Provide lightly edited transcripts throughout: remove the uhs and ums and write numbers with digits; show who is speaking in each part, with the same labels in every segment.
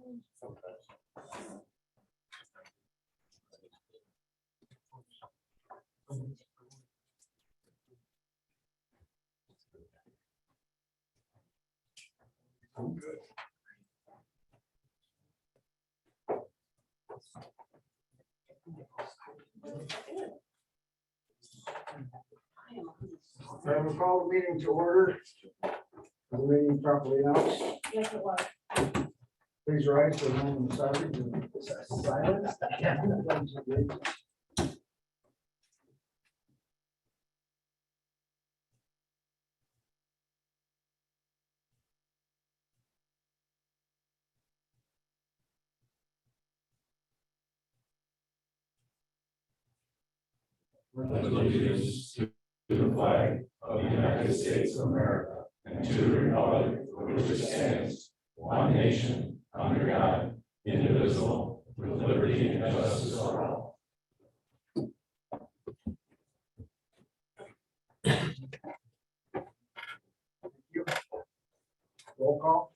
Speaker 1: I'm good.
Speaker 2: I will call the meeting to order. The meeting properly announced.
Speaker 3: Yes, it was.
Speaker 2: Please rise for the moment of silence.
Speaker 1: Allegiance to the flag of the United States of America and to the republic for which it stands, one nation, under God, indivisible, with liberty and justice for all.
Speaker 2: Roll call.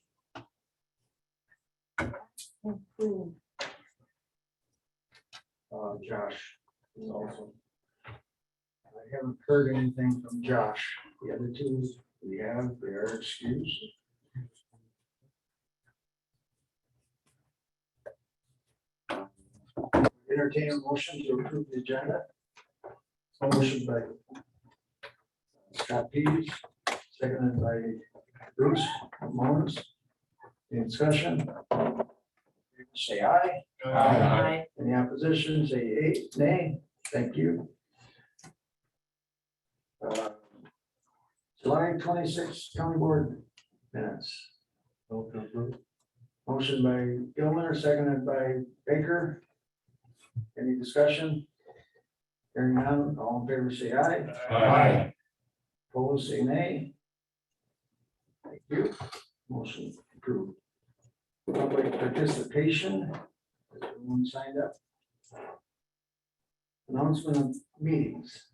Speaker 2: Josh is also. I haven't heard anything from Josh. The other two we have, they are excused. Entertain a motion to approve the agenda. Motion by Scott Pease, seconded by Bruce Mons. Any discussion? Say aye.
Speaker 3: Aye.
Speaker 2: Any opposition, say nay. Thank you. July 26th County Board minutes. Motion by Gilmer, seconded by Baker. Any discussion? Hearing none, all in favor say aye.
Speaker 1: Aye.
Speaker 2: Opposed, say nay. Thank you. Motion approved. Public participation. Has everyone signed up? Announcement of meetings.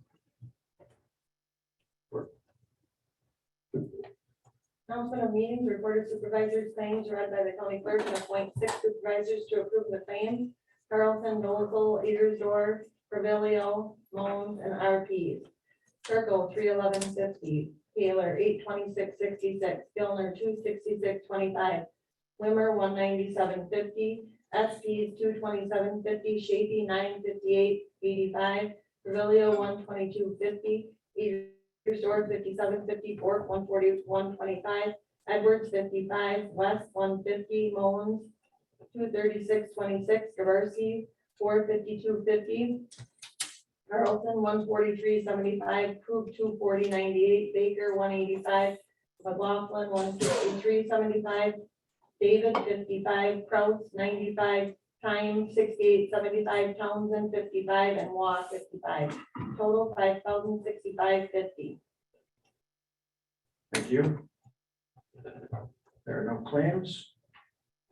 Speaker 3: Announcement of meetings, report of supervisors, claims read by the county clerk, and appoint 6 supervisors to approve the claims. Carlton, Noel, Etersdorf, Revelio, Moans, and RPs. Circle 311.50, Taylor 826.66, Gilner 266.25, Wimmer 197.50, SPs 227.50, Shapey 958.85, Revelio 122.50, Etersdorf 57.50, Fork 141.25, Edwards 55, West 150, Mullins 236.26, Gavarsi 452.50, Carlton 143.75, Krug 240.98, Baker 185, McLaughlin 163.75, David 55, Kraus 95, Time 68.75, Townsend 55, and Waugh 55. Total 5,065.50.
Speaker 2: Thank you. There are no claims,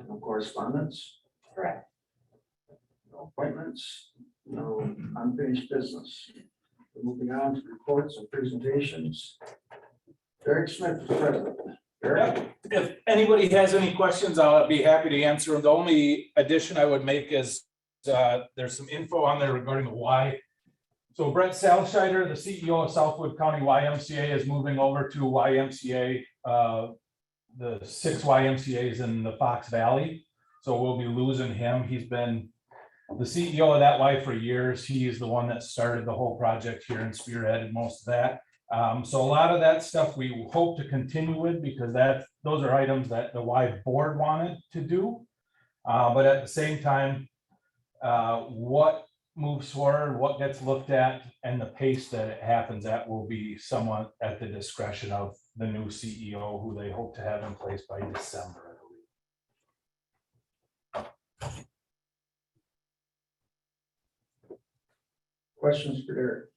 Speaker 2: no correspondence,
Speaker 3: Correct.
Speaker 2: no appointments, no unfinished business. We're moving on to reports and presentations. Derek Smith is president. Derek?
Speaker 4: If anybody has any questions, I'll be happy to answer them. The only addition I would make is there's some info on there regarding the Y. So Brett Salscheider, the CEO of Southwood County YMCA, is moving over to YMCA, the 6 YMCAs in the Fox Valley. So we'll be losing him. He's been the CEO of that Y for years. He is the one that started the whole project here and spearheaded most of that. So a lot of that stuff we hope to continue with, because those are items that the Y board wanted to do. But at the same time, what moves forward, what gets looked at, and the pace that it happens at will be somewhat at the discretion of the new CEO, who they hope to have in place by December, I believe.
Speaker 2: Questions for Derek?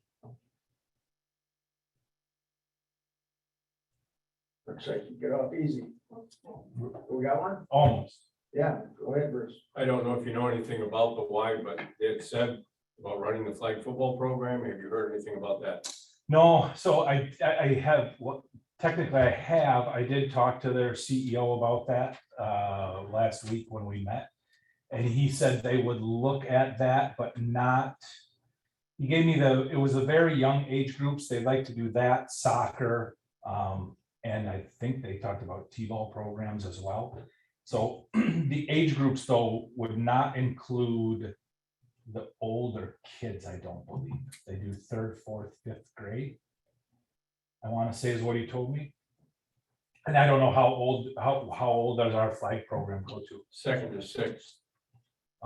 Speaker 2: Looks like you get off easy. We got one?
Speaker 4: Almost.
Speaker 2: Yeah, go ahead, Bruce.
Speaker 5: I don't know if you know anything about the Y, but it said about running the flag football program. Have you heard anything about that?
Speaker 4: No, so I have technically I have, I did talk to their CEO about that last week when we met. And he said they would look at that, but not, he gave me it was a very young age groups. They like to do that, soccer. And I think they talked about T-ball programs as well. So the age groups though would not include the older kids, I don't believe. They do 3rd, 4th, 5th grade. I want to say is what he told me. And I don't know how old does our flag program go to?
Speaker 5: 2nd to 6th.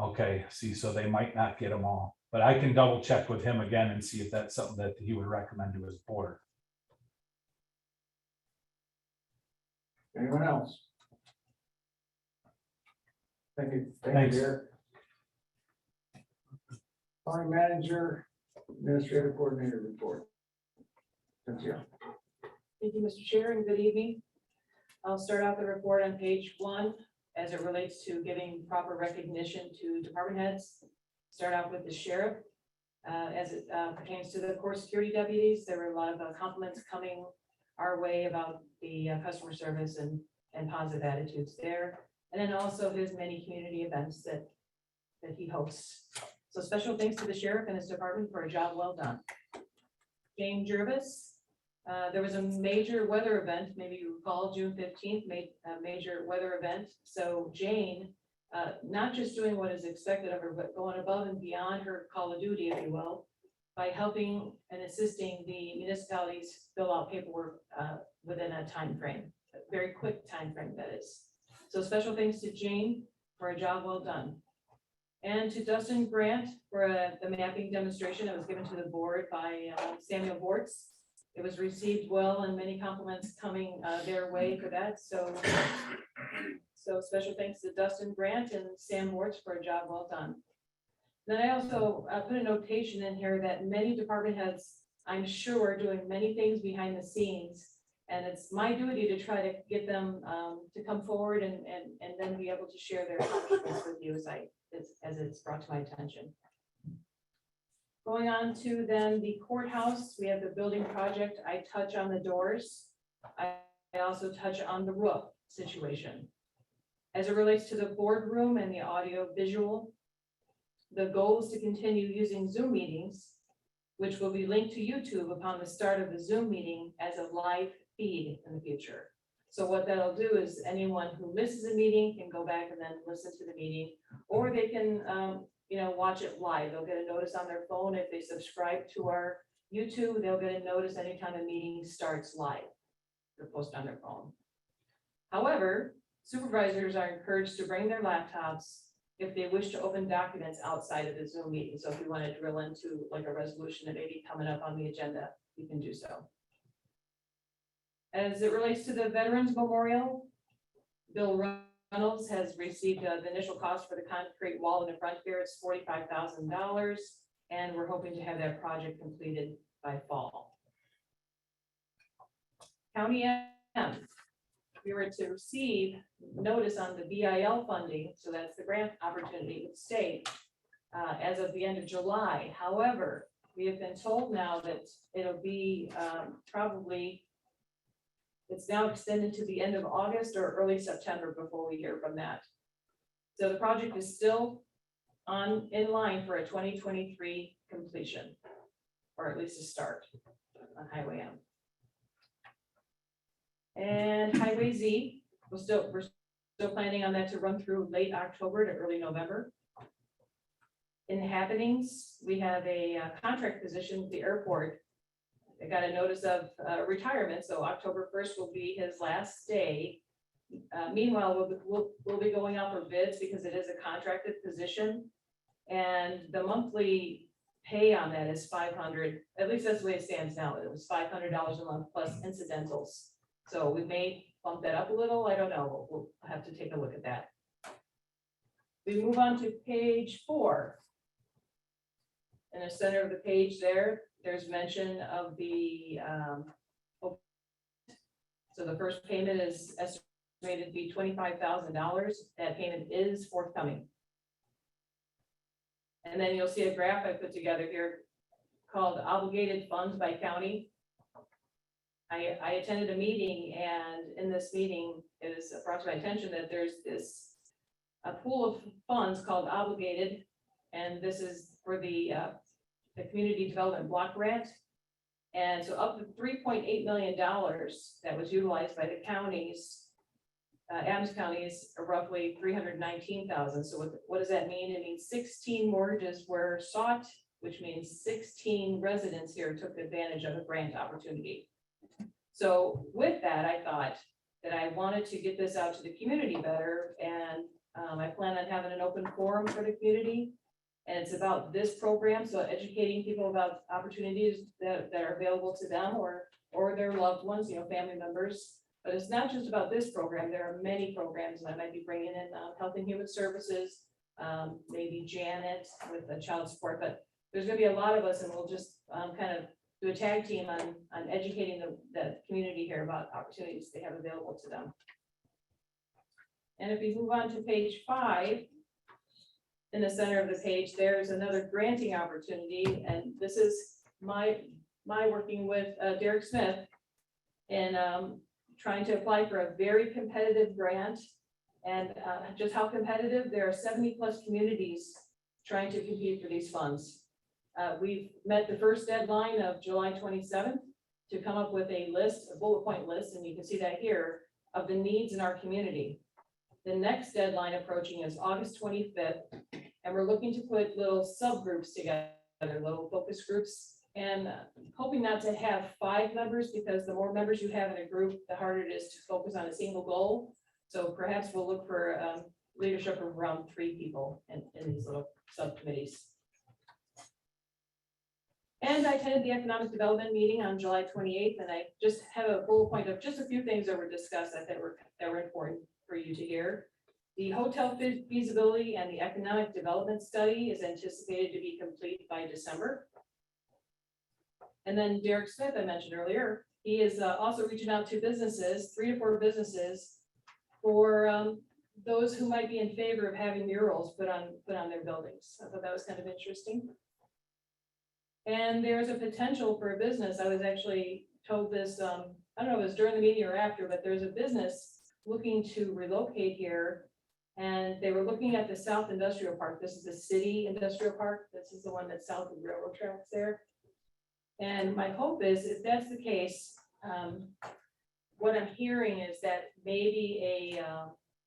Speaker 4: Okay, see, so they might not get them all, but I can double check with him again and see if that's something that he would recommend to his board.
Speaker 2: Anyone else? Thank you. Thank
Speaker 4: Thanks.
Speaker 2: you, Derek. County Manager, Administrative Coordinator report. Cynthia.
Speaker 6: Thank you, Mr. Chair, and good evening. I'll start out the report on page 1 as it relates to giving proper recognition to department heads. Start out with the sheriff. As it pertains to the core security deputies, there were a lot of compliments coming our way about the customer service and positive attitudes there. And then also his many community events that he hosts. So special thanks to the sheriff and his department for a job well done. Jane Jervis, there was a major weather event, maybe you recall, June 15th, made a major weather event. So Jane, not just doing what is expected of her, but going above and beyond her call of duty, if you will, by helping and assisting the municipalities fill out paperwork within a time frame, a very quick time frame that is. So special thanks to Jane for a job well done. And to Dustin Grant for the mapping demonstration that was given to the board by Samuel Bortz. It was received well and many compliments coming their way for that. So special thanks to Dustin Grant and Sam Bortz for a job well done. Then I also put a notation in here that many department heads, I'm sure, are doing many things behind the scenes. And it's my duty to try to get them to come forward and then be able to share their accomplishments with you as it's brought to my attention. Going on to then the courthouse, we have the building project. I touch on the doors. I also touch on the roof situation. As it relates to the boardroom and the audio visual, the goal is to continue using Zoom meetings, which will be linked to YouTube upon the start of the Zoom meeting as a live feed in the future. So what that'll do is anyone who misses a meeting can go back and then listen to the meeting, or they can watch it live. They'll get a notice on their phone. If they subscribe to our YouTube, they'll get a notice anytime a meeting starts live. They'll post on their phone. However, supervisors are encouraged to bring their laptops if they wish to open documents outside of the Zoom meeting. So if you want to drill into like a resolution that may be coming up on the agenda, you can do so. As it relates to the Veterans Memorial, Bill Reynolds has received the initial cost for the concrete wall in the front here. It's $45,000, and we're hoping to have that project completed by fall. County M, we were to receive notice on the BIL funding, so that's the grant opportunity with state, as of the end of July. However, we have been told now that it'll be probably, it's now extended to the end of August or early September before we hear from that. So the project is still in line for a 2023 completion, or at least a start on Highway M. And Highway Z, we're still planning on that to run through late October to early November. In happenings, we have a contract position at the airport. I got a notice of retirement, so October 1st will be his last day. Meanwhile, we'll be going out for bids because it is a contracted position, and the monthly pay on that is $500. At least that's the way it stands now. It was $500 a month plus incidentals. So we may bump that up a little. I don't know. We'll have to take a look at that. We move on to page 4. In the center of the page there's mention of the, so the first payment is estimated to be $25,000. That payment is forthcoming. And then you'll see a graph I put together here called obligated funds by county. I attended a meeting, and in this meeting, it was brought to my attention that there's a pool of funds called obligated, and this is for the community development block grant. And so up to $3.8 million that was utilized by the counties, Adams County is roughly 319,000. So what does that mean? It means 16 mortgages were sought, which means 16 residents here took advantage of a grant opportunity. So with that, I thought that I wanted to get this out to the community better, and I plan on having an open forum for the community. And it's about this program, so educating people about opportunities that are available to them or their loved ones, family members. But it's not just about this program. There are many programs, and I might be bringing in Health and Human Services, maybe Janet with the child support, but there's gonna be a lot of us, and we'll just kind of do a tag team on educating the community here about opportunities they have available to them. And if we move on to page 5, in the center of the page, there's another granting opportunity, and this is my working with Derek Smith in trying to apply for a very competitive grant. And just how competitive, there are 70+ communities trying to compete for these funds. We've met the first deadline of July 27th to come up with a bullet point list, and you can see that here, of the needs in our community. The next deadline approaching is August 25th, and we're looking to put little subgroups together, little focus groups, and hoping not to have 5 members, because the more members you have in a group, the harder it is to focus on a single goal. So perhaps we'll look for leadership of around 3 people in these little subcommittees. And I attended the economic development meeting on July 28th, and I just have a bullet point of just a few things that were discussed that were important for you to hear. The hotel feasibility and the economic development study is anticipated to be complete by December. And then Derek Smith, I mentioned earlier, he is also reaching out to businesses, 3 to 4 businesses, for those who might be in favor of having murals put on their buildings. I thought that was kind of interesting. And there's a potential for a business. I was actually told this, I don't know if it was during the meeting or after, but there's a business looking to relocate here. And they were looking at the South Industrial Park. This is the city industrial park. This is the one that's south of the railroad tracks there. And my hope is, if that's the case, what I'm hearing is that maybe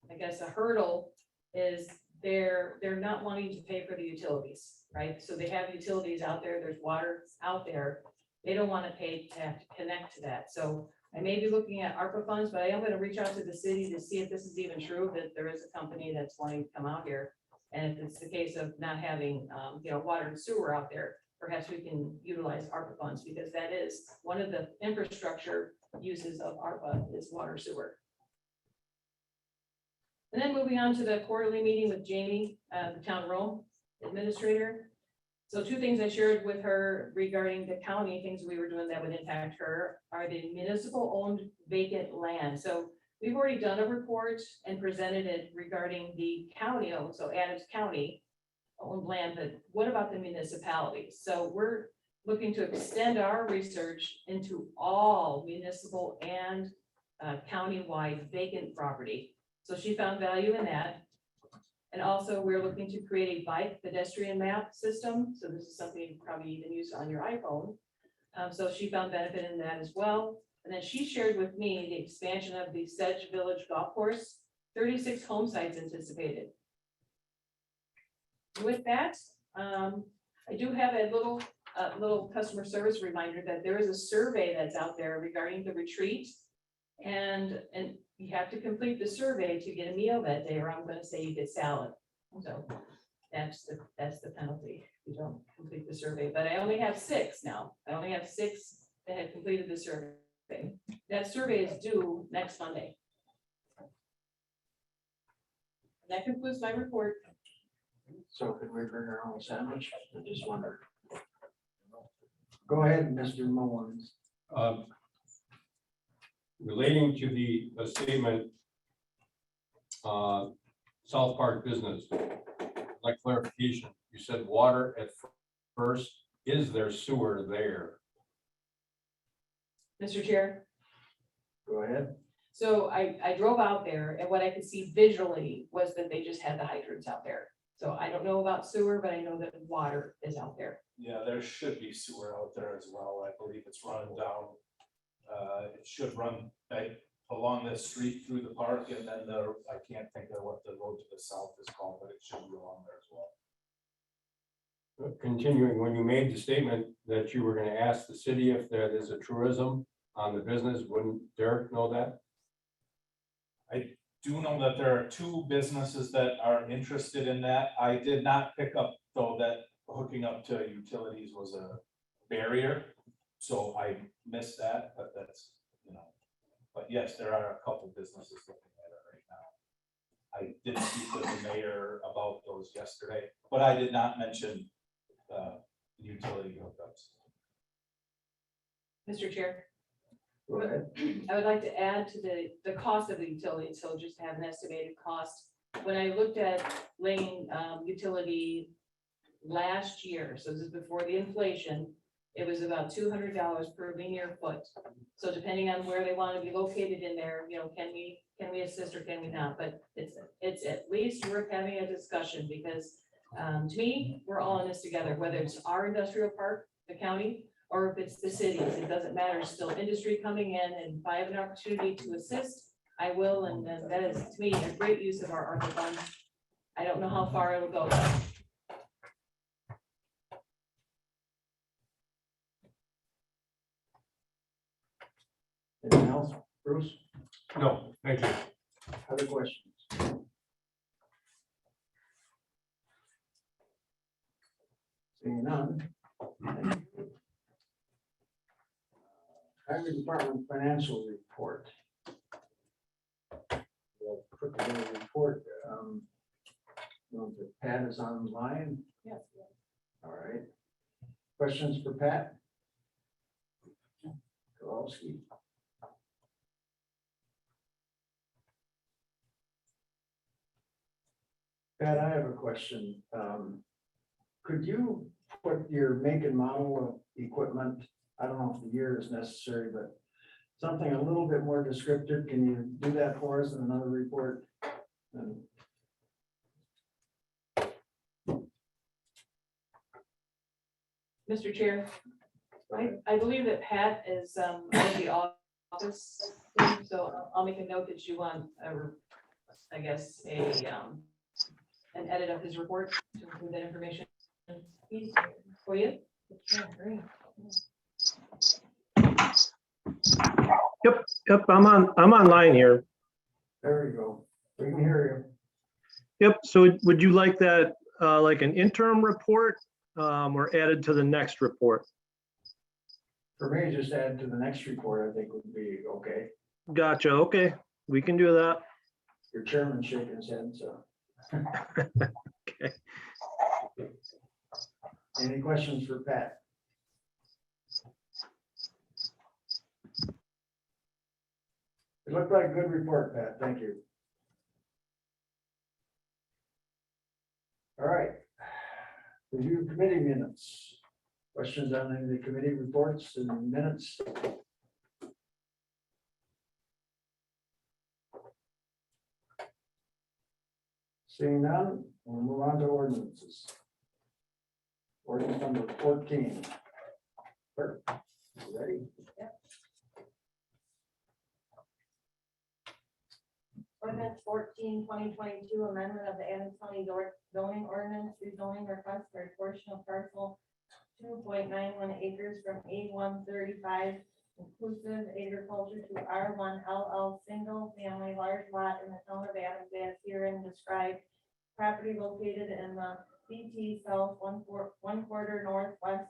Speaker 6: I guess a hurdle is they're not wanting to pay for the utilities, right? So they have utilities out there, there's water out there. They don't want to pay to have to connect to that. So I may be looking at ARPA funds, but I am going to reach out to the city to see if this is even true, that there is a company that's wanting to come out here. And if it's the case of not having, water and sewer out there, perhaps we can utilize ARPA funds, because that is one of the infrastructure uses of ARPA is water sewer. And then moving on to the quarterly meeting with Jamie, the town Rome administrator. So 2 things I shared with her regarding the county, things we were doing that would impact her, are the municipal owned vacant land. So we've already done a report and presented it regarding the county owned, so Adams County owned land, but what about the municipalities? So we're looking to extend our research into all municipal and county-wide vacant property. So she found value in that. And also we're looking to create a bike pedestrian map system. So this is something you probably even use on your iPhone. So she found benefit in that as well. And then she shared with me the expansion of the Sedge Village Golf Course, 36 home sites anticipated. With that, I do have a little customer service reminder that there is a survey that's out there regarding the retreat. And you have to complete the survey to get a meal that day, or I'm going to say you get salad. So that's the penalty. You don't complete the survey, but I only have 6 now. I only have 6 that have completed the survey. That survey is due next Monday. And that concludes my report.
Speaker 2: So could we bring our own sandwich? I just wonder. Go ahead, Mr. Mullins.
Speaker 5: Relating to the statement, South Park business, like clarification, you said water at first, is there sewer there?
Speaker 6: Mr. Chair,
Speaker 2: Go ahead.
Speaker 6: So I drove out there and what I could see visually was that they just had the hydrants out there. So I don't know about sewer, but I know that water is out there.
Speaker 4: Yeah, there should be sewer out there as well. I believe it's running down. It should run like along this street through the park and then I can't think of what the road to the south is called, but it should be along there as well.
Speaker 5: Continuing, when you made the statement that you were gonna ask the city if there is a tourism on the business, wouldn't Derek know that?
Speaker 4: Do know that there are two businesses that are interested in that. I did not pick up though that hooking up to utilities was a barrier. So I missed that, but that's, but yes, there are a couple businesses looking at it right now. I did speak with the mayor about those yesterday, but I did not mention utility hookups.
Speaker 6: Mr. Chair,
Speaker 2: Go ahead.
Speaker 6: I would like to add to the cost of the utility, so just to have an estimated cost. When I looked at laying utility last year, so this is before the inflation, it was about $200 per linear foot. So depending on where they want to be located in there, can we assist or can we not? But it's at least worth having a discussion because to me, we're all in this together, whether it's our industrial park, the county, or if it's the cities, it doesn't matter, still industry coming in, and if I have an opportunity to assist, I will, and then that is, to me, a great use of our ARPA funds. I don't know how far it'll go.
Speaker 2: Anything else, Bruce?
Speaker 5: No, thank you.
Speaker 2: Other questions? Seeing none. Highway Department Financial Report. We'll put together a report. Pat is online.
Speaker 6: Yes.
Speaker 2: All right. Questions for Pat? Kowalski. Pat, I have a question. Could you put your make and model of equipment? I don't know if the year is necessary, but something a little bit more descriptive. Can you do that for us in another report? And
Speaker 6: Mr. Chair, I believe that Pat is out of the office, so I'll make a note that you want, I guess, an edit of his report to include that information for you. Yeah, great.
Speaker 7: Yep, I'm online here.
Speaker 2: there we go. We can hear
Speaker 7: Yep, so would you like that, like an interim report, or added to the next report?
Speaker 2: you. For me, just add to the next report, I think would be okay.
Speaker 7: Gotcha, okay, we can do that.
Speaker 2: Your chairman shaking his head, so.
Speaker 7: Okay.
Speaker 2: Any questions for Pat? It looked like a good report, Pat. Thank you. All right. Review committee minutes. Questions on any of the committee reports and minutes? Seeing none, we'll move on to ordinances. Ordinance number 14. Clerk, you ready?
Speaker 3: Ordinance 14, 2022, amendment of the Adams County zoning ordinance, rezoning request for a portion of parcel 2.91 acres from A135 inclusive agriculture to R1 LL single family large lot in the town of Adams as herein described. Property located in the BT South 1/4 Northwest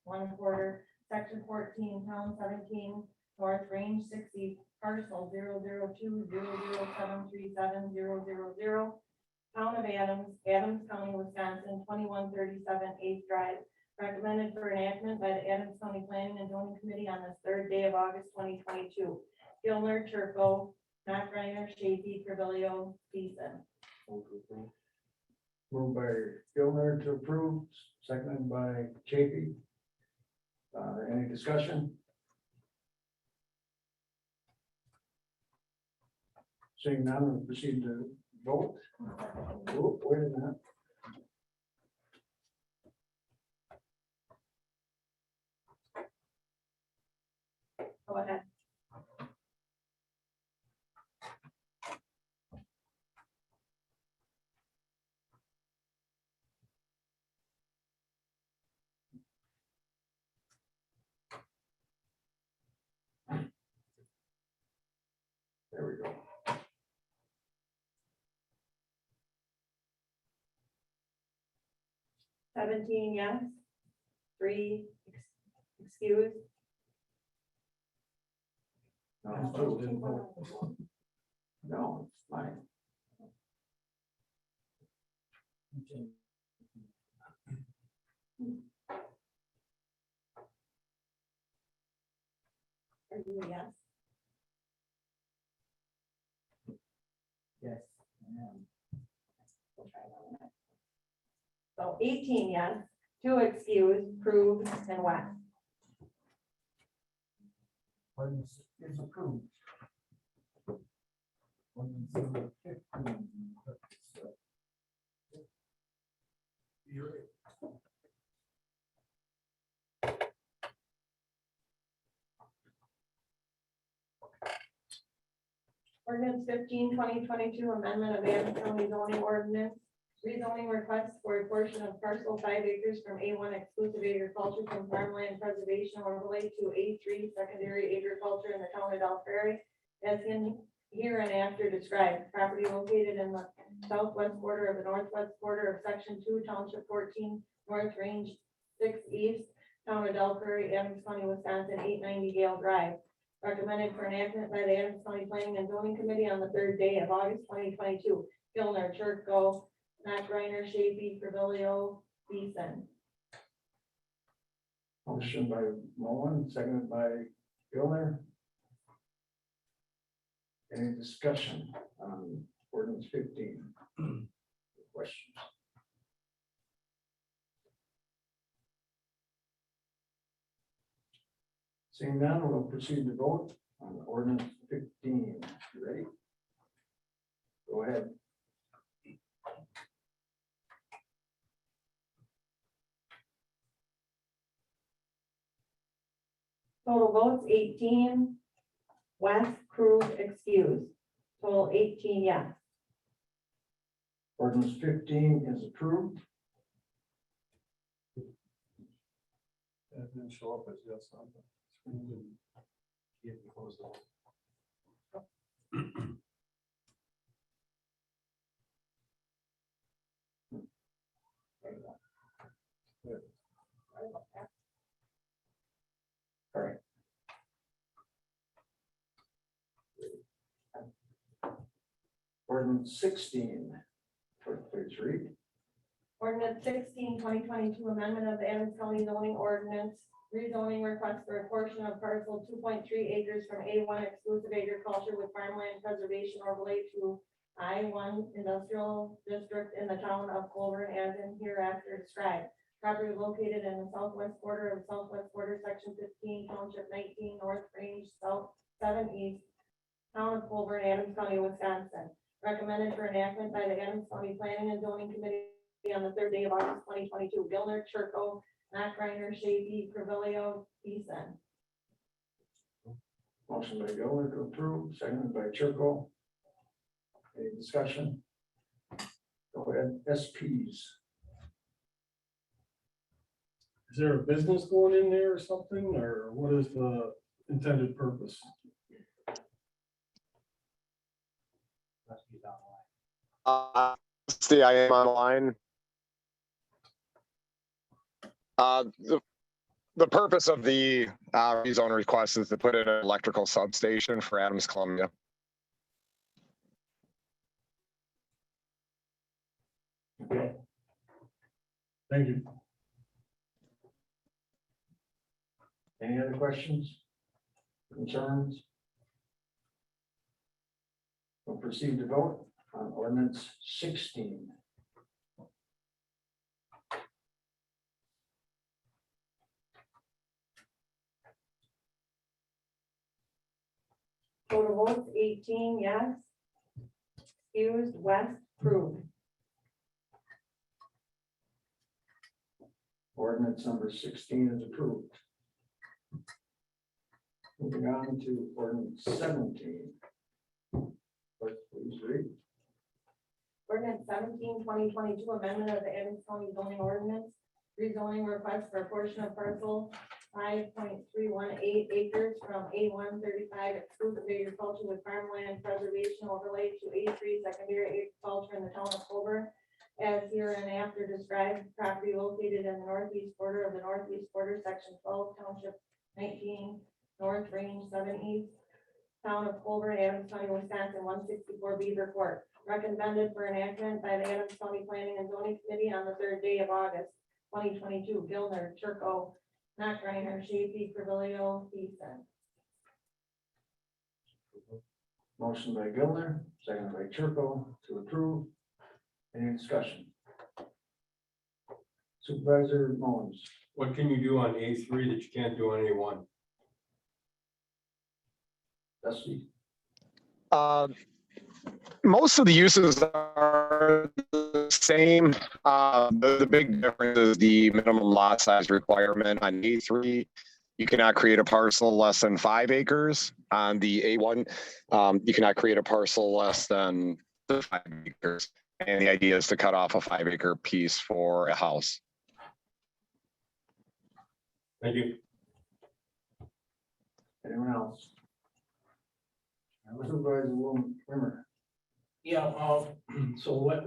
Speaker 3: 1/4 Section 14 Town 17 North Range 60 parcel 002-00737-000 Town of Adams, Adams County, Wisconsin 2137 8th Drive. Recommended for enactment by the Adams County Planning and Zoning Committee on this 3rd day of August 2022. Gilmer, Turco, Knockreiner, Shady, Carvillo, Beeson.
Speaker 2: Moved by Gilmer to approve, seconded by Chafee. Any discussion? Seeing none, we'll proceed to vote. Oh, wait a minute.
Speaker 3: Go ahead.
Speaker 2: There we go.
Speaker 3: Seventeen, yes. 3 excused.
Speaker 2: No, still didn't vote. No, it's fine.
Speaker 3: Are you a yes?
Speaker 2: Yes.
Speaker 3: We'll try that one. So 18 yes, 2 excused, Krug and West.
Speaker 2: Ordinance is approved. Ordinance number 15.
Speaker 3: Ordinance 15, 2022, amendment of Adams County zoning ordinance, rezoning request for a portion of parcel 5 acres from A1 exclusive agriculture from farmland preservation overlay to A3 secondary agriculture in the town of Del Prairie, as in here and after described. Property located in the southwest border of the northwest border of section 2, township 14, north range 6 east, town of Del Prairie, Adams County, Wisconsin, 890 Gale Drive. Recommended for enactment by the Adams County Planning and Zoning Committee on the 3rd day of August 2022. Gilner, Churko, Matt Reiner, Shapey, Carvillo, Beeson.
Speaker 2: Motion by Mullen, seconded by Gilner. Any discussion on ordinance 15? Questions? Seeing none, we'll proceed to vote on ordinance 15. You ready? Go ahead.
Speaker 3: Total votes 18, West, Krug, excused. Total 18 yes.
Speaker 2: Ordinance 15 is approved.
Speaker 5: That didn't show up as yes on the screen. You can close the vote.
Speaker 2: All right. Ordinance 16, please read.
Speaker 3: Ordinance 16, 2022, amendment of the Adams County zoning ordinance, rezoning request for a portion of parcel 2.3 acres from A1 exclusive agriculture with farmland preservation overlay to I1 industrial district in the town of Colburn as in hereafter described. Property located in the southwest border section 15, township 19, north range south 7 east, town of Colburn, Adams County, Wisconsin. Recommended for enactment by the Adams County Planning and Zoning Committee on the 3rd day of August 2022. Gilner, Churko, Matt Reiner, Shapey, Carvillo, Beeson.
Speaker 2: Motion by Gilner to approve, seconded by Churko. Any discussion? Go ahead, SPs.
Speaker 8: Is there a business going in there or something, or what is the intended purpose?
Speaker 9: See, I am online. The purpose of the rezone request is to put in an electrical substation for Adams Columbia.
Speaker 2: Okay.
Speaker 8: Thank you.
Speaker 2: Any other questions? Concerns? We'll proceed to vote on ordinance 16.
Speaker 3: Total votes 18 yes, excused, west, approved.
Speaker 2: Ordinance number 16 is approved. Moving on to ordinance 17. Clerk, please read.
Speaker 3: Ordinance 17, 2022, amendment of the Adams County zoning ordinance, rezoning request for a portion of parcel 5.318 acres from A135 exclusive agriculture with farmland preservation overlay to A3 secondary agriculture in the town of Colburn, as here and after described, property located in the northeast border of the northeast border, section 12, township 19, north range 7 east, town of Colburn, Adams County, Wisconsin, 164 Beaver Court. Recommended for enactment by the Adams County Planning and Zoning Committee on the 3rd day of August 2022. Gilner, Turco, Knockreiner, Shafee, Carvillo, Easton.
Speaker 2: Motion by Gilner, second by Turco to approve. Any discussion? Supervisor Mullins.
Speaker 5: What can you do on A3 that you can't do on A1?
Speaker 2: Dusty.
Speaker 9: Most of the uses are the same. The big difference is the minimum lot size requirement on A3. You cannot create a parcel less than 5 acres. On the A1, you cannot create a parcel less than 5 acres. And the idea is to cut off a 5-acre piece for a house.
Speaker 5: Thank you.
Speaker 2: Anyone else? Supervisor Wimmer.
Speaker 10: Yeah, so what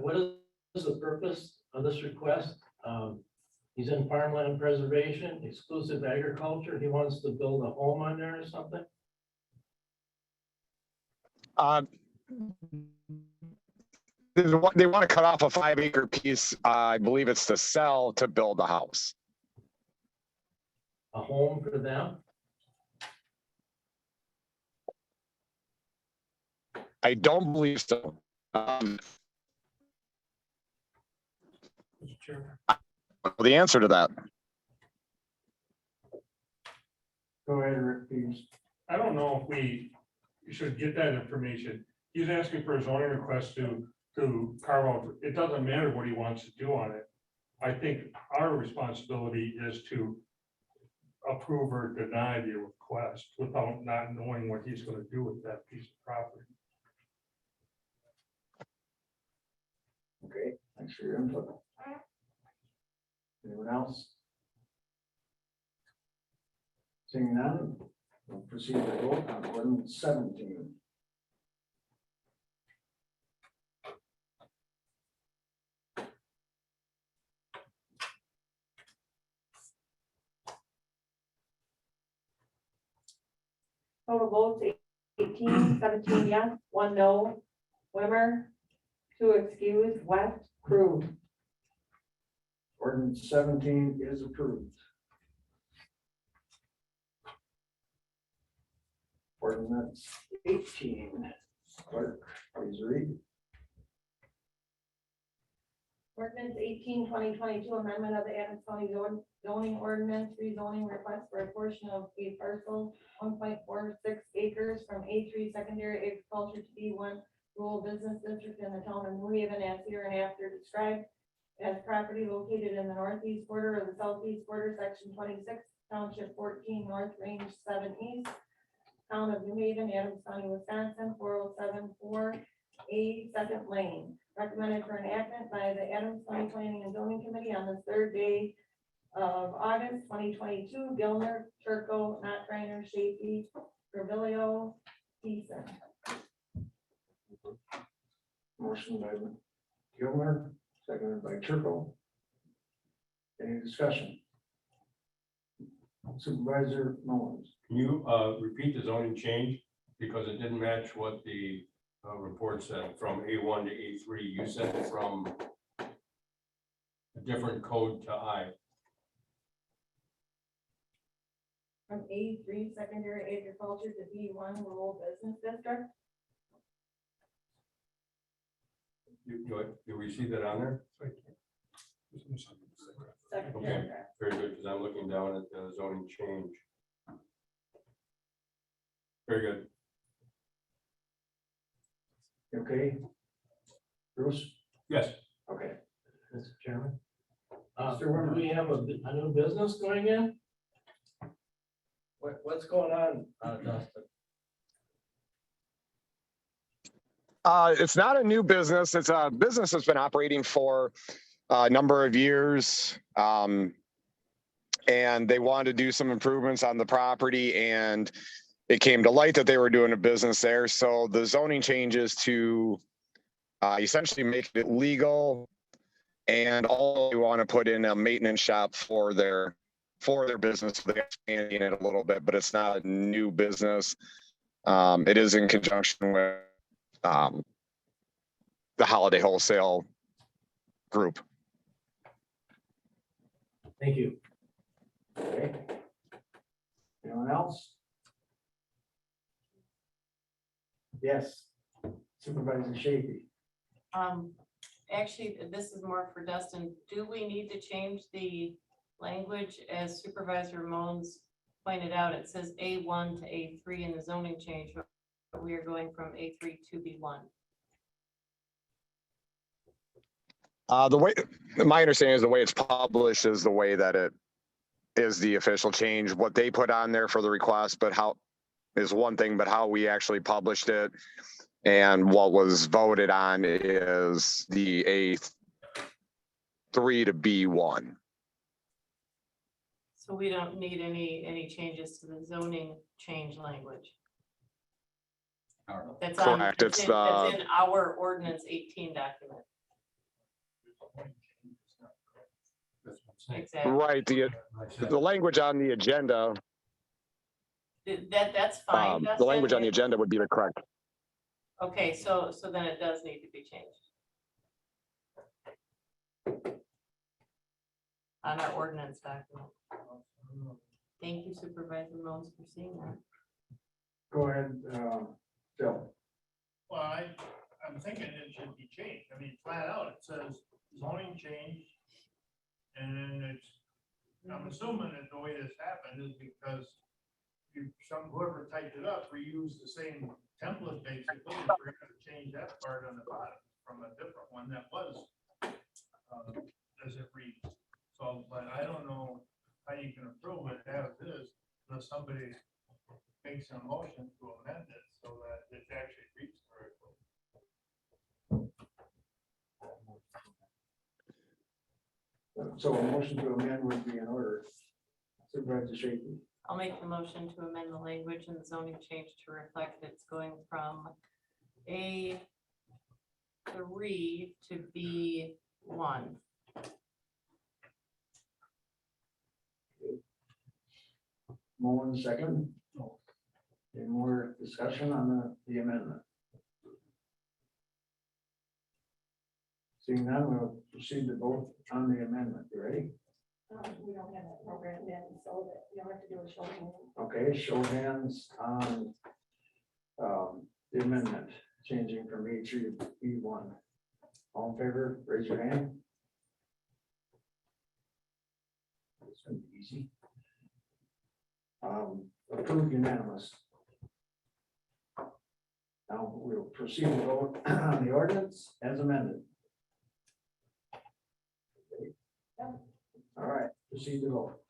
Speaker 10: is the purpose of this request? He's in farmland preservation, exclusive agriculture. He wants to build a home on there or something?
Speaker 9: They want to cut off a 5-acre piece. I believe it's to sell to build a house.
Speaker 10: A home for them?
Speaker 9: I don't believe so. The answer to that.
Speaker 2: Go ahead, Rick, please.
Speaker 8: I don't know if we should get that information. He's asking for a zoning request to carve out. It doesn't matter what he wants to do on it. I think our responsibility is to approve or deny the request without not knowing what he's going to do with that piece of property.
Speaker 2: Okay, thanks for your input. Anyone else? Seeing none, we'll proceed to vote on ordinance 17.
Speaker 3: Total votes 18, 17 yes, 1 no. Wimmer, 2 excused, West, approved.
Speaker 2: Ordinance 17 is approved. Ordinance 18. Clerk, please read.
Speaker 3: Ordinance 18, 2022, amendment of the Adams County zoning ordinance, rezoning request for a portion of a parcel 1.46 acres from A3 secondary agriculture to B1 rural business district in the town of New Haven, as here and after described, as property located in the northeast border of the southeast border, section 26, township 14, north range 7 east, town of New Haven, Adams County, Wisconsin, 4074 A, second lane. Recommended for enactment by the Adams County Planning and Zoning Committee on the 3rd day of August 2022. Gilner, Turco, Knockreiner, Shafee, Carvillo, Easton.
Speaker 2: Motion by Gilmer, seconded by Turco. Any discussion? Supervisor Mullins.
Speaker 5: Can you repeat the zoning change? Because it didn't match what the report said from A1 to A3. You said from a different code to I.
Speaker 3: From A3 secondary agriculture to B1 rural business district.
Speaker 5: You receive that on there?
Speaker 3: Second
Speaker 5: Okay.
Speaker 3: paragraph.
Speaker 5: Very good, because I'm looking down at the zoning change. Very good.
Speaker 2: Okay. Bruce?
Speaker 5: Yes.
Speaker 2: Okay.
Speaker 10: Mr. Chairman.
Speaker 2: Mr.
Speaker 10: Do
Speaker 2: Werner.
Speaker 10: we have a new business going in? What's going on, Dustin?
Speaker 9: It's not a new business. It's a business that's been operating for a number of years. And they wanted to do some improvements on the property, and it came to light that they were doing a business there. So the zoning changes to essentially make it legal, and all they want to put in a maintenance shop for their business. They're expanding it a little bit, but it's not a new business. It is in conjunction with the Holiday Wholesale Group.
Speaker 10: Thank you.
Speaker 2: Okay. Anyone else? Yes. Supervisor Shaky.
Speaker 11: Actually, this is more for Dustin. Do we need to change the language as Supervisor Mons pointed out? It says A1 to A3 in the zoning change, but we are going from A3 to B1.
Speaker 9: The way, my understanding is the way it's published is the way that it is the official change. What they put on there for the request, but how is one thing, but how we actually published it and what was voted on is the A3 to B1.
Speaker 11: So we don't need any changes to the zoning change language. That's on,
Speaker 9: Correct.
Speaker 11: that's
Speaker 9: It's
Speaker 11: in, that's in our ordinance 18 document. Exactly.
Speaker 9: Right. The language on the agenda,
Speaker 11: That's fine.
Speaker 9: the
Speaker 11: Dustin.
Speaker 9: language on the agenda would be the correct.
Speaker 11: Okay, so then it does need to be changed. On our ordinance document. Thank you, Supervisor Mons, for seeing that.
Speaker 2: Go ahead, Phil.
Speaker 8: Well, I'm thinking it should be changed. I mean, flat out, it says zoning change. And I'm assuming that the way this happened is because whoever typed it up reused the same template basically, and we're gonna change that part on the bottom from a different one that was as it reads. So, but I don't know how you can approve it as is unless somebody makes a motion to amend it so that it actually reads correctly.
Speaker 2: So a motion to amend would be in order. Supervisor Shaky.
Speaker 11: I'll make the motion to amend the language and the zoning change to reflect it's going from A3 to B1.
Speaker 2: Mullen, second. Any more discussion on the amendment? Seeing none, we'll proceed to vote on the amendment. You ready?
Speaker 3: We don't have that program yet, so that you don't have to do a show.
Speaker 2: Okay, show of hands on the amendment, changing from A3 to B1. All in favor, raise your hand. It's gonna be easy. Approved unanimous. Now we'll proceed to vote on the ordinance as amended. All right, proceed to vote.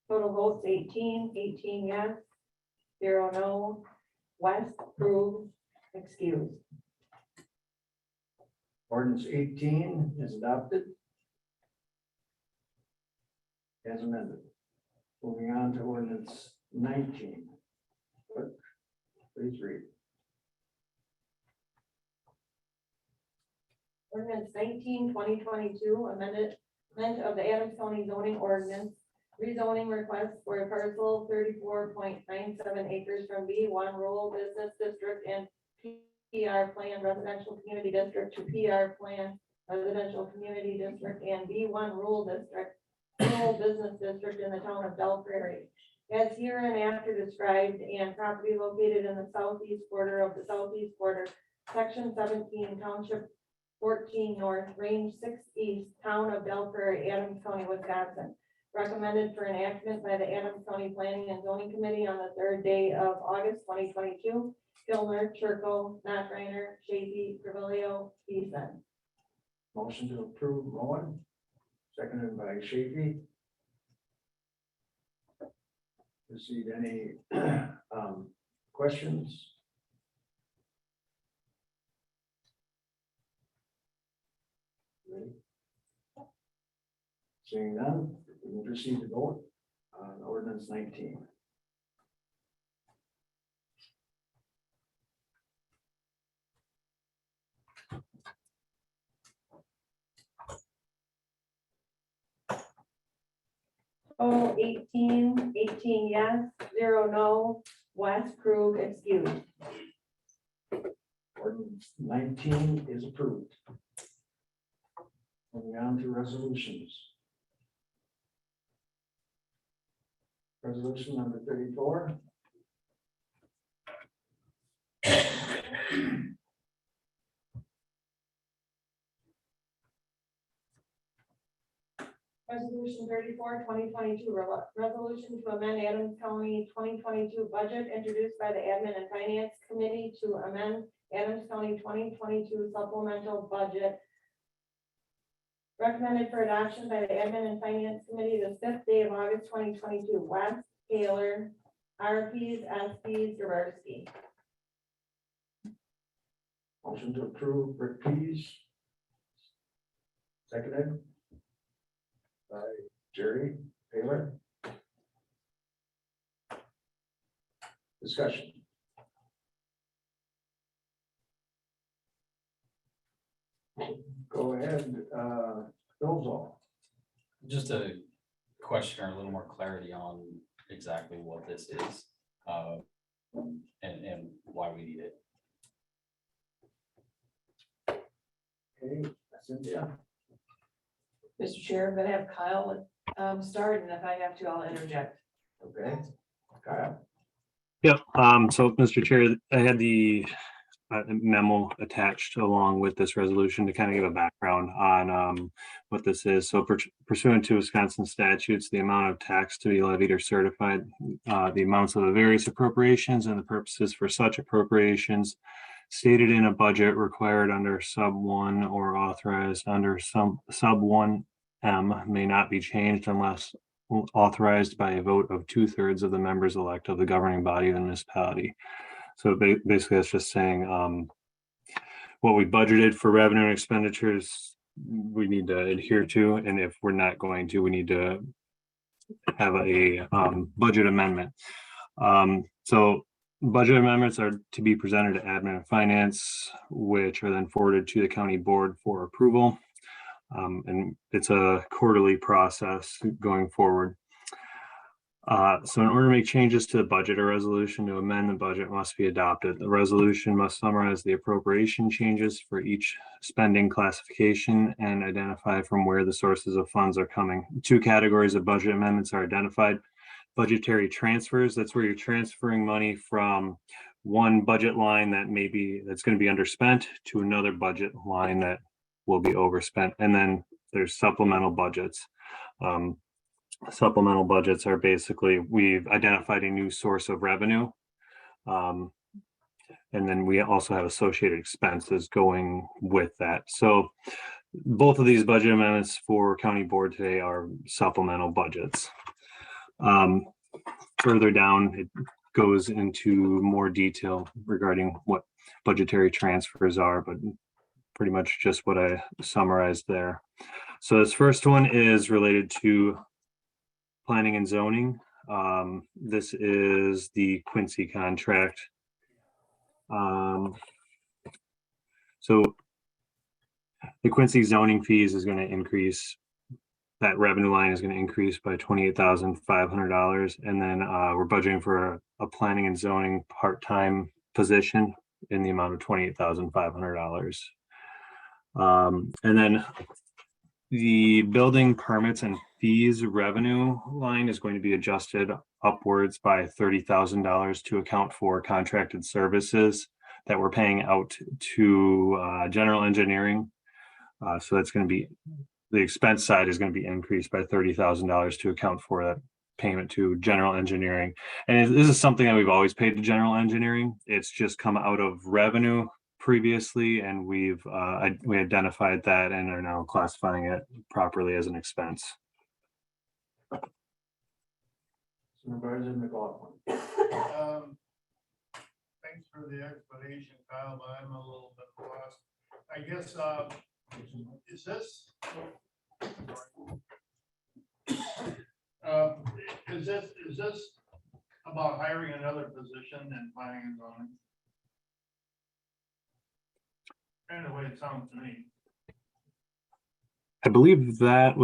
Speaker 3: Total votes 18 yes, 0 no. West approved, excused.
Speaker 2: Ordinance 18 is adopted as amended. Moving on to ordinance 19. Clerk, please read.
Speaker 3: Ordinance 19, 2022, amendment of the Adams County zoning ordinance, rezoning request for a parcel 34.97 acres from B1 rural business district and PR plan residential community district to PR plan residential community district and B1 rural district, rural business district in the town of Belle Prairie. As hereinafter described, and property located in the southeast quarter of the southeast quarter, section 17, township 14 North, Range 6 East, Town of Belle Prairie, Adams County, Wisconsin. Recommended for enactment by the Adams County Planning and Zoning Committee on the 3rd day of August 2022. Gilmer, Churko, Knopfreiner, Chafee, Carvalho, Beeson.
Speaker 2: Motion to approve, Moen, seconded by Chafee. Receive any questions? Ready? Seeing none, we will proceed to vote on ordinance 19.
Speaker 3: Oh, 18 yes, 0 no, Wes Krug excused.
Speaker 2: Ordinance 19 is approved. Moving on to resolutions. Resolution number 34.
Speaker 3: Resolution 34, 2022, resolution to amend Adams County 2022 budget introduced by the Admin and Finance Committee to amend Adams County 2022 supplemental budget. Recommended for adoption by the Admin and Finance Committee the 5th day of August 2022. West, Taylor, RPs, SPs, Jaworski.
Speaker 2: Motion to approve, Rick Pease. Seconded by Jerry Taylor. Discussion. Go ahead, Dolzall.
Speaker 12: Just a question or a little more clarity on exactly what this is, and why we need it.
Speaker 2: Okay, Cynthia.
Speaker 6: Mr. Chair, I'm gonna have Kyle start, and if I have to, I'll interject.
Speaker 2: Okay, Kyle.
Speaker 7: Yep, so Mr. Chair, I had the memo attached along with this resolution to kind of give a background on what this is. So pursuant to Wisconsin statutes, the amount of tax to be levied or certified, the amounts of the various appropriations and the purposes for such appropriations stated in a budget required under sub 1 or authorized under sub 1M may not be changed unless authorized by a vote of 2/3 of the members elect of the governing body of the municipality. So basically, that's just saying what we budgeted for revenue and expenditures, we need to adhere to, and if we're not going to, we need to have a budget amendment. So budget amendments are to be presented to admin and finance, which are then forwarded to the county board for approval. And it's a quarterly process going forward. So in order to make changes to the budget, or resolution to amend the budget must be adopted. The resolution must summarize the appropriation changes for each spending classification and identify from where the sources of funds are coming. 2 categories of budget amendments are identified. Budgetary transfers, that's where you're transferring money from one budget line that's going to be underspent to another budget line that will be overspent. And then there's supplemental budgets. Supplemental budgets are basically, we've identified a new source of revenue. And then we also have associated expenses going with that. So both of these budget amendments for county board today are supplemental budgets. Further down, it goes into more detail regarding what budgetary transfers are, but pretty much just what I summarized there. So this first one is related to planning and zoning. This is the Quincy contract. So the Quincy zoning fees is going to increase. That revenue line is going to increase by $28,500. And then we're budgeting for a planning and zoning part-time position in the amount of $28,500. And then the building permits and fees revenue line is going to be adjusted upwards by $30,000 to account for contracted services that we're paying out to general engineering So that's going to be, the expense side is going to be increased by $30,000 to account for that payment to general engineering. And this is something that we've always paid to general engineering. It's just come out of revenue previously, and we identified that and are now classifying it properly as an expense.
Speaker 2: Supervisor McLaughlin.
Speaker 13: Thanks for the explanation, Kyle, but I'm a little bit lost. I guess, is this? Is this about hiring another position and planning and zoning? Kind of the way it sounds to me.
Speaker 7: I believe that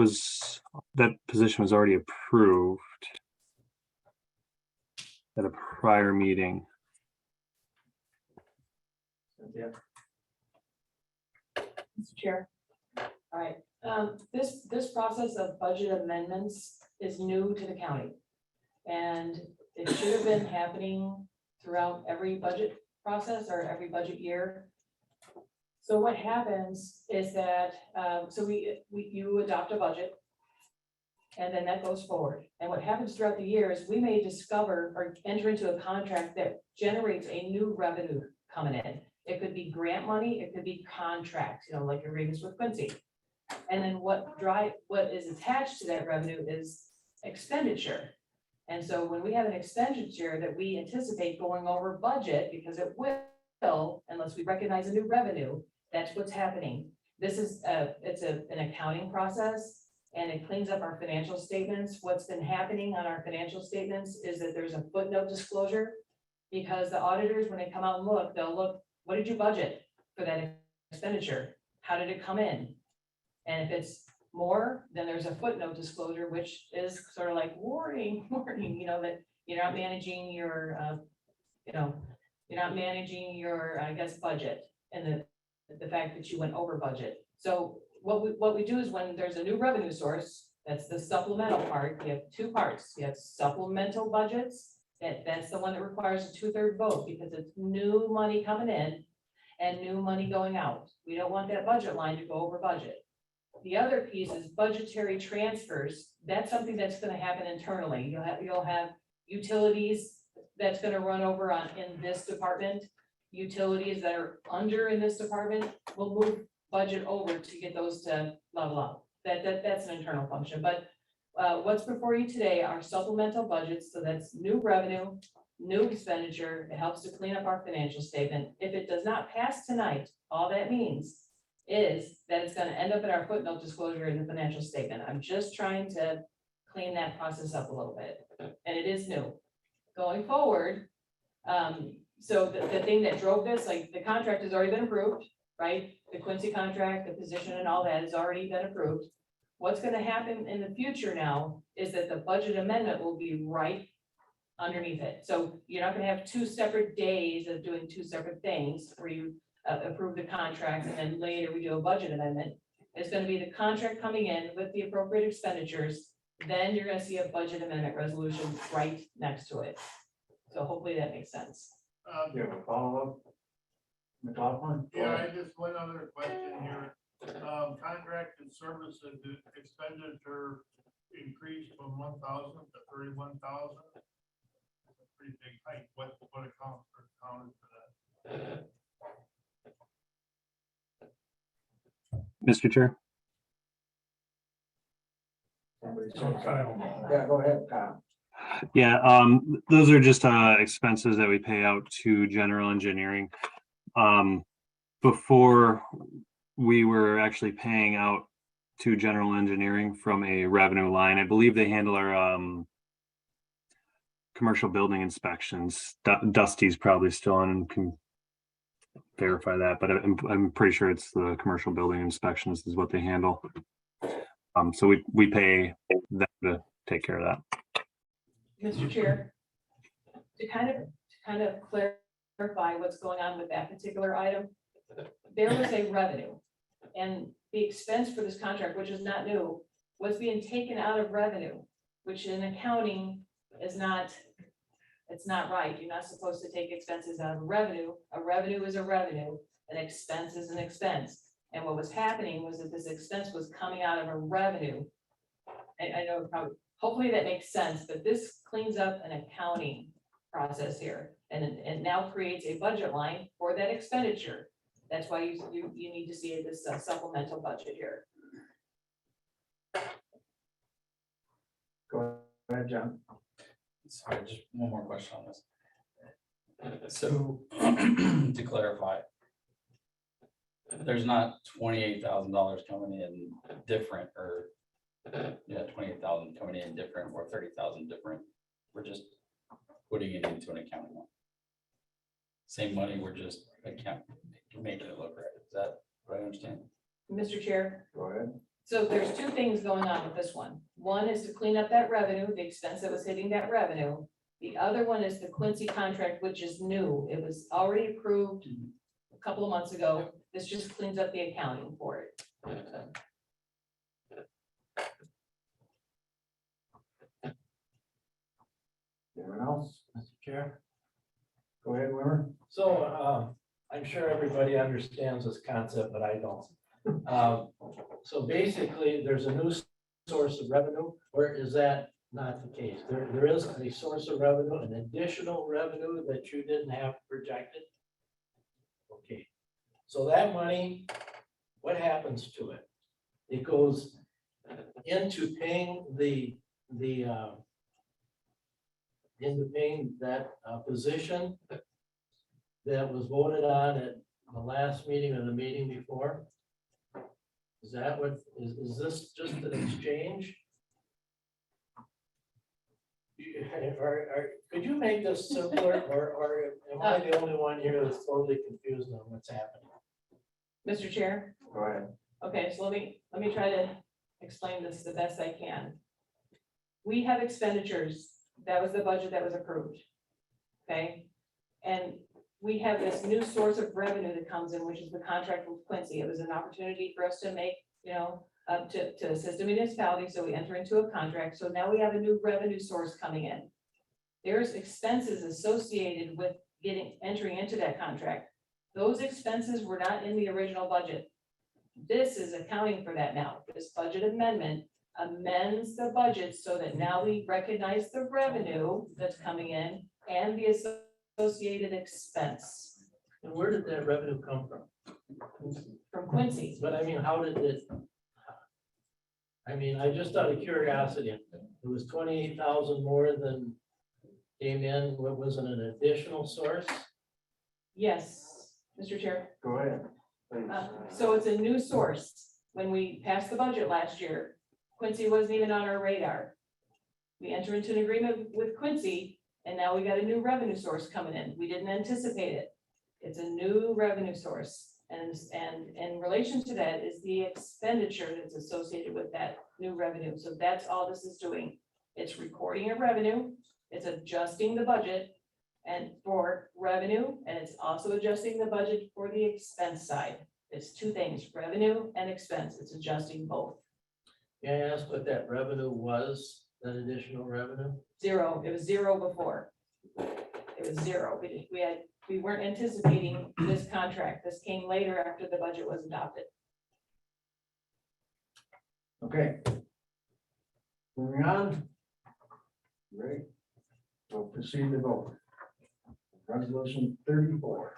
Speaker 7: position was already approved at a prior meeting.
Speaker 2: Cynthia?
Speaker 6: Mr. Chair. All right, this process of budget amendments is new to the county. And it should have been happening throughout every budget process or every budget year. So what happens is that, you adopt a budget and then that goes forward. And what happens throughout the year is we may discover or enter into a contract that generates a new revenue coming in. It could be grant money, it could be contracts, like agreements with Quincy. And then what is attached to that revenue is expenditure. And so when we have an expenditure that we anticipate going over budget, because it will, unless we recognize a new revenue, that's what's happening. This is an accounting process, and it cleans up our financial statements. What's been happening on our financial statements is that there's a footnote disclosure, because the auditors, when they come out and look, they'll look, what did you budget for that expenditure? How did it come in? And if it's more, then there's a footnote disclosure, which is sort of like warning, that you're not managing your, I guess, budget, and the fact that you went over budget. So what we do is when there's a new revenue source, that's the supplemental part. You have two parts. You have supplemental budgets. That's the one that requires a 2/3 vote, because it's new money coming in and new money going out. We don't want that budget line to go over budget. The other piece is budgetary transfers. That's something that's going to happen internally. You'll have utilities that's going to run over in this department. Utilities that are under in this department will move budget over to get those to level up. That's an internal function. But what's before you today are supplemental budgets. So that's new revenue, new expenditure. It helps to clean up our financial statement. If it does not pass tonight, all that means is that it's going to end up in our footnote disclosure in the financial statement. I'm just trying to clean that process up a little bit, and it is new. Going forward, so the thing that drove this, like the contract has already been approved, right? The Quincy contract, the position and all that has already been approved. What's going to happen in the future now is that the budget amendment will be right underneath it. So you're not going to have 2 separate days of doing 2 separate things where you approve the contract and then later we do a budget amendment. It's going to be the contract coming in with the appropriate expenditures. Then you're going to see a budget amendment resolution right next to it. So hopefully that makes sense.
Speaker 2: You have a follow-up? McLaughlin?
Speaker 13: Yeah, I just, one other question here. Contracted services expenditure increased from 1,000 to 31,000. Pretty big hike. What accounts for that?
Speaker 7: Mr. Chair?
Speaker 2: Yeah, go ahead, Kyle.
Speaker 7: Yeah, those are just expenses that we pay out to general engineering. Before we were actually paying out to general engineering from a revenue line. I believe they handle our commercial building inspections. Dusty's probably still on and can verify that, but I'm pretty sure it's the commercial building inspections is what they handle. So we pay them to take care of that.
Speaker 6: Mr. Chair, to kind of clarify what's going on with that particular item, there was a revenue, and the expense for this contract, which is not new, was being taken out of revenue, which in accounting is not, it's not right. You're not supposed to take expenses out of revenue. A revenue is a revenue, an expense is an expense. And what was happening was that this expense was coming out of a revenue. I know, hopefully that makes sense, but this cleans up an accounting process here. And it now creates a budget line for that expenditure. That's why you need to see this supplemental budget here.
Speaker 2: Go ahead, John.
Speaker 12: Sorry, just one more question on this. So to clarify, there's not $28,000 coming in different or, yeah, 28,000 coming in different or 30,000 different. We're just putting it into an accounting line. Same money, we're just making it look right. Is that what I understand?
Speaker 6: Mr. Chair,
Speaker 2: Go ahead.
Speaker 6: so there's two things going on with this one. One is to clean up that revenue, the expense that was hitting that revenue. The other one is the Quincy contract, which is new. It was already approved a couple of months ago. This just cleans up the accounting for it.
Speaker 2: Anyone else?
Speaker 10: Mr. Chair.
Speaker 2: Go ahead, Wimmer.
Speaker 10: So I'm sure everybody understands this concept, but I don't. So basically, there's a new source of revenue, or is that not the case? There is a source of revenue, an additional revenue that you didn't have projected? Okay, so that money, what happens to it? It goes into paying into paying that position that was voted on at the last meeting or the meeting before? Is that what, is this just an exchange? Could you make this simpler, or am I the only one here that's totally confused on what's happening?
Speaker 6: Mr. Chair?
Speaker 2: Go ahead.
Speaker 6: Okay, so let me try to explain this the best I can. We have expenditures. That was the budget that was approved. Okay, and we have this new source of revenue that comes in, which is the contract with Quincy. It was an opportunity for us to make, to assist a municipality, so we enter into a contract. So now we have a new revenue source coming in. There's expenses associated with entering into that contract. Those expenses were not in the original budget. This is accounting for that now. This budget amendment amends the budget so that now we recognize the revenue that's coming in and the associated expense.
Speaker 10: And where did that revenue come from?
Speaker 6: From Quincy.
Speaker 10: But I mean, how did it? I mean, I just out of curiosity, it was 28,000 more than came in. What was it, an additional source?
Speaker 6: Yes, Mr. Chair.
Speaker 2: Go ahead. Please.
Speaker 6: So it's a new source. When we passed the budget last year, Quincy wasn't even on our radar. We entered into an agreement with Quincy, and now we got a new revenue source coming in. We didn't anticipate it. It's a new revenue source. And in relation to that is the expenditure that's associated with that new revenue. So that's all this is doing. It's recording a revenue, it's adjusting the budget and for revenue, and it's also adjusting the budget for the expense side. It's two things, revenue and expense. It's adjusting both.
Speaker 10: May I ask what that revenue was, that additional revenue?
Speaker 6: Zero. It was zero before. It was zero. We weren't anticipating this contract. This came later after the budget was adopted.
Speaker 2: Okay. Moving on. Ready? We'll proceed to vote. Resolution 34.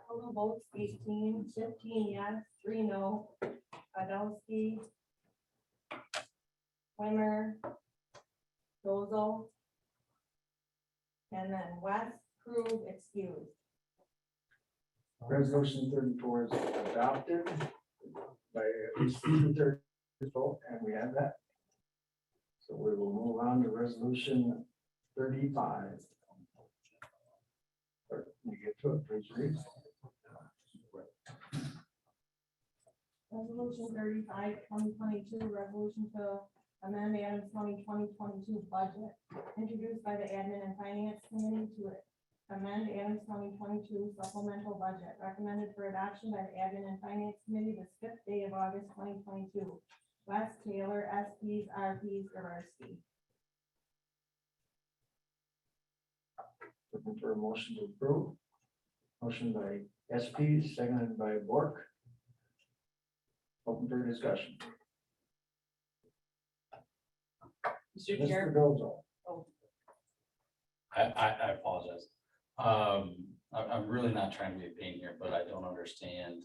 Speaker 3: Total votes 18, 15 yes, 3 no. Podolsky, Weimer, Dozel, and then West, Krug, excused.
Speaker 2: Resolution 34 is adopted by at least 2/3 vote, and we have that. So we will move on to resolution 35. Or when you get to it, please read.
Speaker 3: Resolution 35, 2022, resolution to amend Adams County 2022 budget, introduced by the Admin and Finance Committee to amend Adams County 22 supplemental budget, recommended for adoption by the Admin and Finance Committee this 5th day of August 2022. West Taylor, SPs, RPs, Gavarski.
Speaker 2: Looking for a motion to approve. Motion by SP, seconded by Bork. Open for discussion.
Speaker 6: Mr. Chair.
Speaker 2: Mr. Dolzall.
Speaker 12: I apologize. I'm really not trying to be a pain here, but I don't understand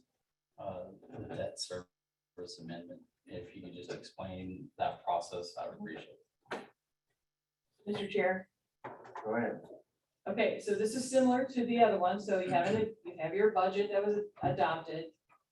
Speaker 12: the debt service amendment. If you could just explain that process, I would appreciate it.
Speaker 6: Mr. Chair.
Speaker 2: Go ahead.
Speaker 6: Okay, so this is similar to the other one. So you have your budget that was adopted.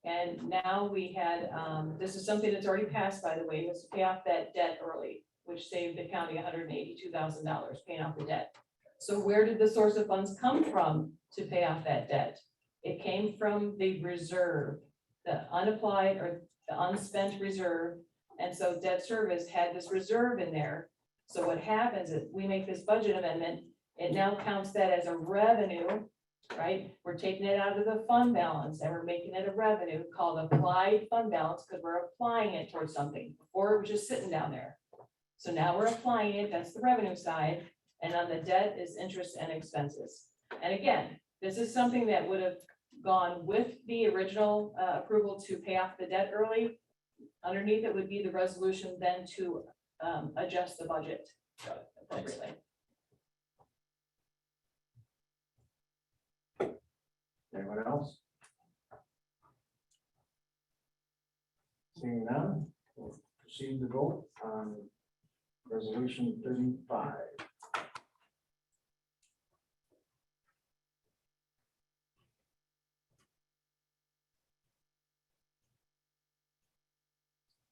Speaker 6: And now we had, this is something that's already passed, by the way, was to pay off that debt early, which saved the county $182,000 paying off the debt. So where did the source of funds come from to pay off that debt? It came from the reserve, the unapplied or the unspent reserve. And so debt service had this reserve in there. So what happens is we make this budget amendment, it now counts that as a revenue, right? We're taking it out of the fund balance and we're making it a revenue called applied fund balance because we're applying it towards something. Before it was just sitting down there. So now we're applying it, that's the revenue side. And on the debt is interest and expenses. And again, this is something that would have gone with the original approval to pay off the debt early. Underneath it would be the resolution then to adjust the budget appropriately.
Speaker 2: Anyone else? Seeing none, we'll proceed to vote on resolution 35.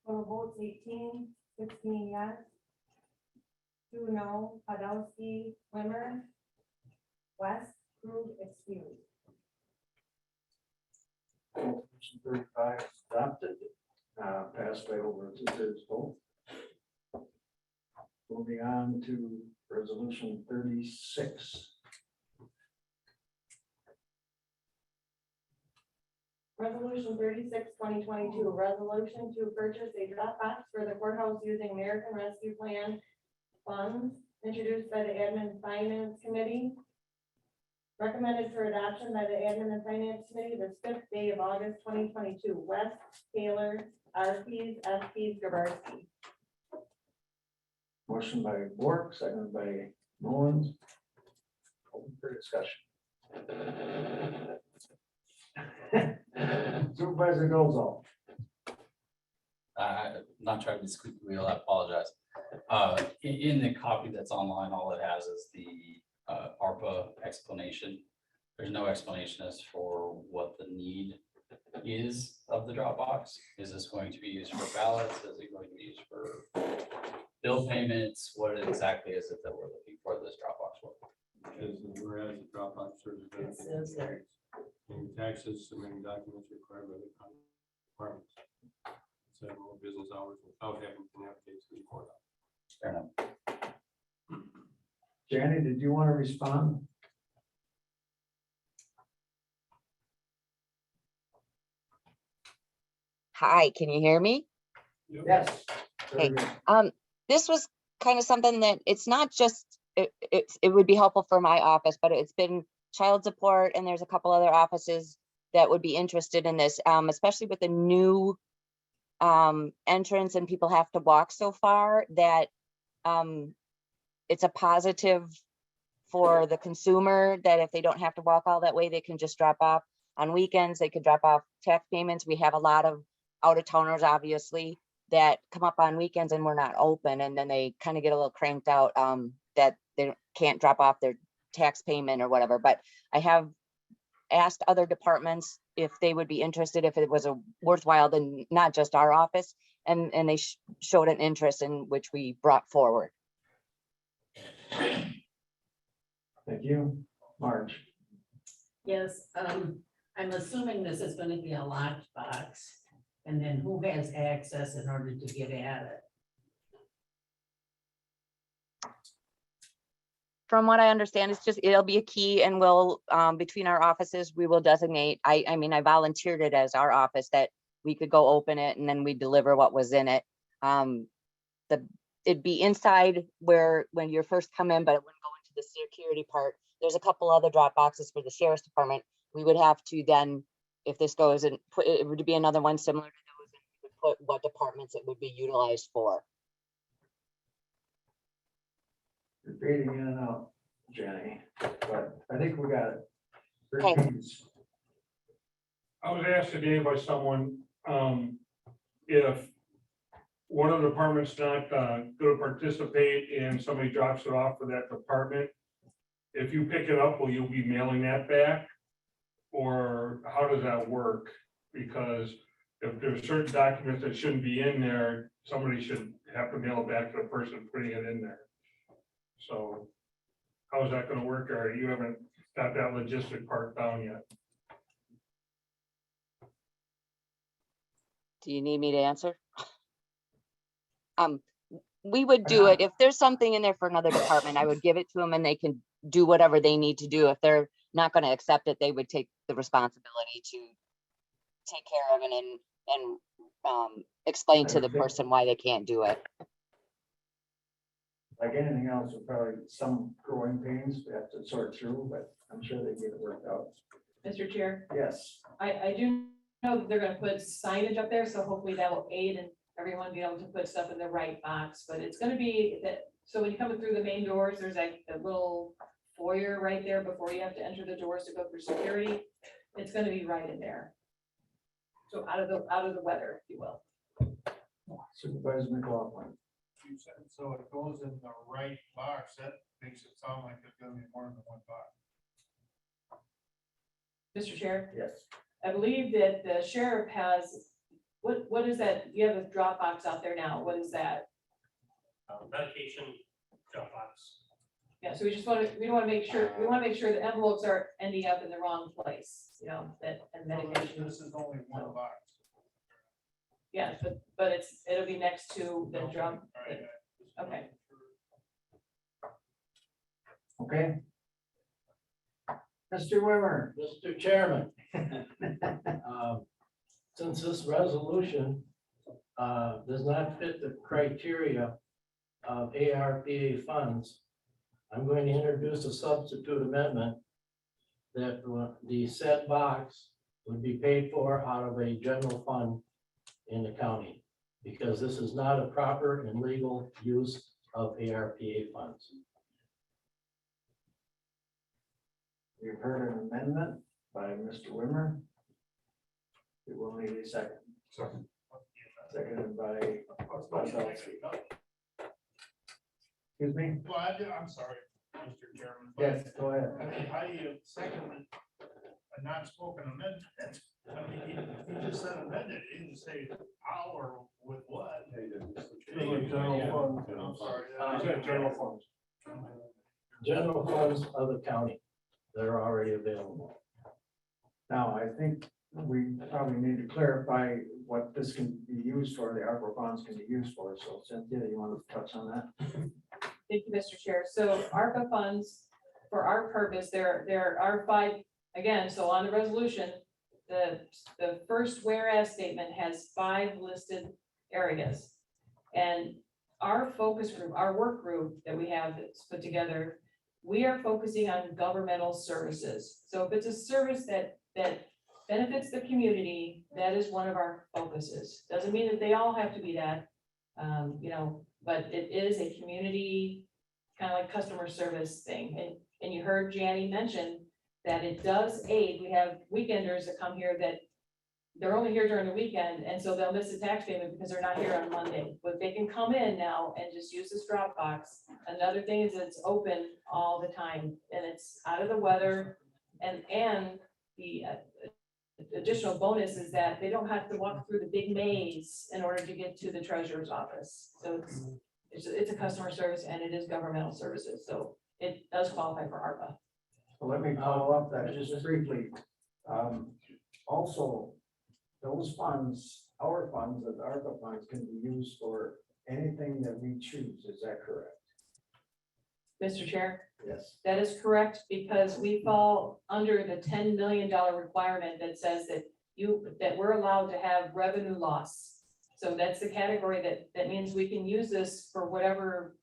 Speaker 3: Total votes 18, 16 yes. 2 no, Podolsky, Wimmer, West, Krug, excused.
Speaker 2: Resolution 35 is adopted, passed by over 2/3 vote. Moving on to resolution 36.
Speaker 3: Resolution 36, 2022, resolution to purchase a drop box for the courthouse using American Rescue Plan funds, introduced by the Admin and Finance Committee. Recommended for adoption by the Admin and Finance Committee this 5th day of August 2022. West, Taylor, RPs, SPs, Gavarski.
Speaker 2: Motion by Bork, seconded by Mullins. Open for discussion. Supervisor Dolzall.
Speaker 12: I'm not trying to be squeaky wheel, I apologize. In the copy that's online, all it has is the ARPA explanation. There's no explanation as for what the need is of the Dropbox. Is this going to be used for ballots? Is it going to be used for bill payments? What exactly is it that we're looking for this Dropbox for?
Speaker 5: Because whereas the Dropbox serves a
Speaker 6: It says there.
Speaker 5: paying taxes, submitting documents required by the county departments. Several business hours without having to navigate through the courthouse.
Speaker 12: Fair enough.
Speaker 2: Janie, did you want to respond?
Speaker 14: Hi, can you hear me?
Speaker 2: Yes. Very
Speaker 14: Okay.
Speaker 2: good.
Speaker 14: This was kind of something that it's not just, it would be helpful for my office, but it's been child support and there's a couple other offices that would be interested in this, especially with the new entrance and people have to walk so far that it's a positive for the consumer that if they don't have to walk all that way, they can just drop off on weekends. They could drop off tax payments. We have a lot of out of towners, obviously, that come up on weekends and we're not open. And then they kind of get a little cranked out that they can't drop off their tax payment or whatever. But I have asked other departments if they would be interested, if it was a worthwhile, then not just our office. And they showed an interest in which we brought forward.
Speaker 2: Thank you. Marge.
Speaker 15: Yes, I'm assuming this is gonna be a locked box, and then who has access in order to get at it?
Speaker 14: from what I understand, it's just, it'll be a key and we'll, between our offices, we will designate, I mean, I volunteered it as our office that we could go open it and then we deliver what was in it. It'd be inside where, when you first come in, but it wouldn't go into the security part. There's a couple other drop boxes for the sheriff's department. We would have to then, if this goes and put, it would be another one similar to those, and we would put what departments it would be utilized for.
Speaker 2: You're fading in and out, Jenny, but I think we got it.
Speaker 14: Okay.
Speaker 2: Repeats.
Speaker 8: I was asked today by someone, if one of the departments not going to participate and somebody drops it off for that department, if you pick it up, will you be mailing that back? Or how does that work? Because if there's certain documents that shouldn't be in there, somebody should have to mail it back to the person putting it in there. So how is that gonna work? Or you haven't got that logistic part down yet?
Speaker 14: Do you need me to answer? We would do it. If there's something in there for another department, I would give it to them and they can do whatever they need to do. If they're not going to accept it, they would take the responsibility to take care of it and explain to the person why they can't do it.
Speaker 2: Like anything else, there's probably some growing pains we have to sort through, but I'm sure they get it worked out.
Speaker 6: Mr. Chair,
Speaker 2: Yes.
Speaker 6: I do know that they're gonna put signage up there, so hopefully that will aid in everyone being able to put stuff in the right box, but it's gonna be that, so when you come through the main doors, there's like a little foyer right there before you have to enter the doors to go through security. It's gonna be right in there. So out of the weather, if you will.
Speaker 2: Supervisor McLaughlin.
Speaker 13: You said, so it goes in the right box, that makes it sound like it's gonna be more than one box.
Speaker 6: Mr. Chair,
Speaker 2: Yes.
Speaker 6: I believe that the sheriff has, what is that? You have a drop box out there now. What is that?
Speaker 10: Medication drop box.
Speaker 6: Yeah, so we just want to, we want to make sure the envelopes are ending up in the wrong place, you know, that, and medication.
Speaker 13: This is only one box.
Speaker 6: Yeah, but it'll be next to the drum. Okay.
Speaker 2: Okay. Mr. Wimmer.
Speaker 10: Mr. Chairman, since this resolution does not fit the criteria of ARPA funds, I'm going to introduce a substitute amendment that the said box would be paid for out of a general fund in the county, because this is not a proper and legal use of ARPA funds.
Speaker 2: You've heard an amendment by Mr. Wimmer. We will need a second. Seconded by Wazowski. Excuse me?
Speaker 13: Well, I'm sorry, Mr. Chairman. but
Speaker 2: Yes, go ahead.
Speaker 13: I second a non-spoken amendment. I mean, he just said amended, he didn't say how or with what.
Speaker 8: General fund.
Speaker 13: I'm sorry.
Speaker 8: General funds.
Speaker 10: General funds of the county that are already available.
Speaker 2: Now, I think we probably need to clarify what this can be used for, the ARPA funds can be used for. So Cynthia, you want to touch on that?
Speaker 6: Thank you, Mr. Chair. So ARPA funds, for our purpose, there are 5, again, so on the resolution, the first whereas statement has 5 listed areas. And our focus group, our work group that we have that's put together, we are focusing on governmental services. So if it's a service that benefits the community, that is one of our focuses. Doesn't mean that they all have to be that, you know, but it is a community kind of like customer service thing. And you heard Janny mention that it does aid. We have weekenders that come here that they're only here during the weekend, and so they'll miss a tax payment because they're not here on Monday. But they can come in now and just use this drop box. Another thing is it's open all the time, and it's out of the weather. And the additional bonus is that they don't have to walk through the big maze in order to get to the treasurer's office. So it's a customer service and it is governmental services, so it does qualify for ARPA.
Speaker 2: Well, let me follow up that just briefly. Also, those funds, our funds, the ARPA funds can be used for anything that we choose. Is that correct?
Speaker 6: Mr. Chair,
Speaker 2: Yes.
Speaker 6: that is correct, because we fall under the $10 million requirement that says that we're allowed to have revenue loss. So that's the category that means we can use this for whatever,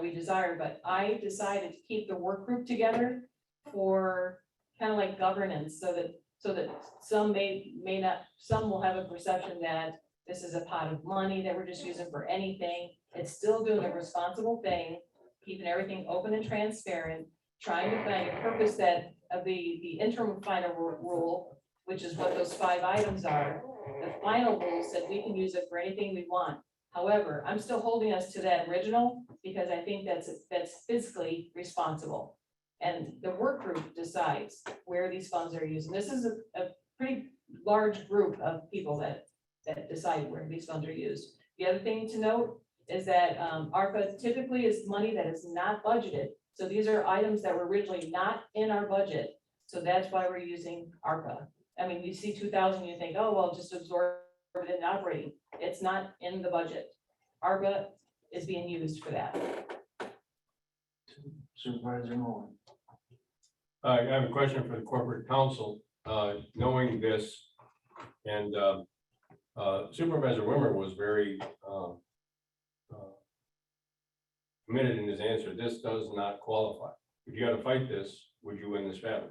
Speaker 6: we desire, but I decided to keep the work group together for kind of like governance, so that some may not, some will have a perception that this is a pot of money that we're just using for anything. It's still doing a responsible thing, keeping everything open and transparent, trying to find a purpose that of the interim final rule, which is what those 5 items are. The final rule said we can use it for anything we want. However, I'm still holding us to that original because I think that's fiscally responsible. And the work group decides where these funds are used. And this is a pretty large group of people that decide where these funds are used. The other thing to note is that ARPA typically is money that is not budgeted. So these are items that were originally not in our budget. So that's why we're using ARPA. I mean, you see 2,000, you think, oh, well, just absorb it in operating. It's not in the budget. ARPA is being used for that.
Speaker 2: Supervisor Moore.
Speaker 5: I have a question for the corporate counsel, knowing this, and Supervisor Wimmer was very committed in his answer. This does not qualify. If you got to fight this, would you win this battle?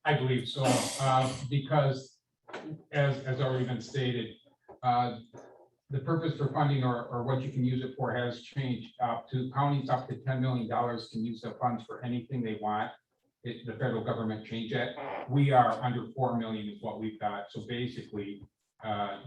Speaker 4: I believe so, because as already been stated, the purpose for funding or what you can use it for has changed. To counties up to $10 million can use the funds for anything they want. The federal government changed that. We are under 4 million is what we've got. So basically,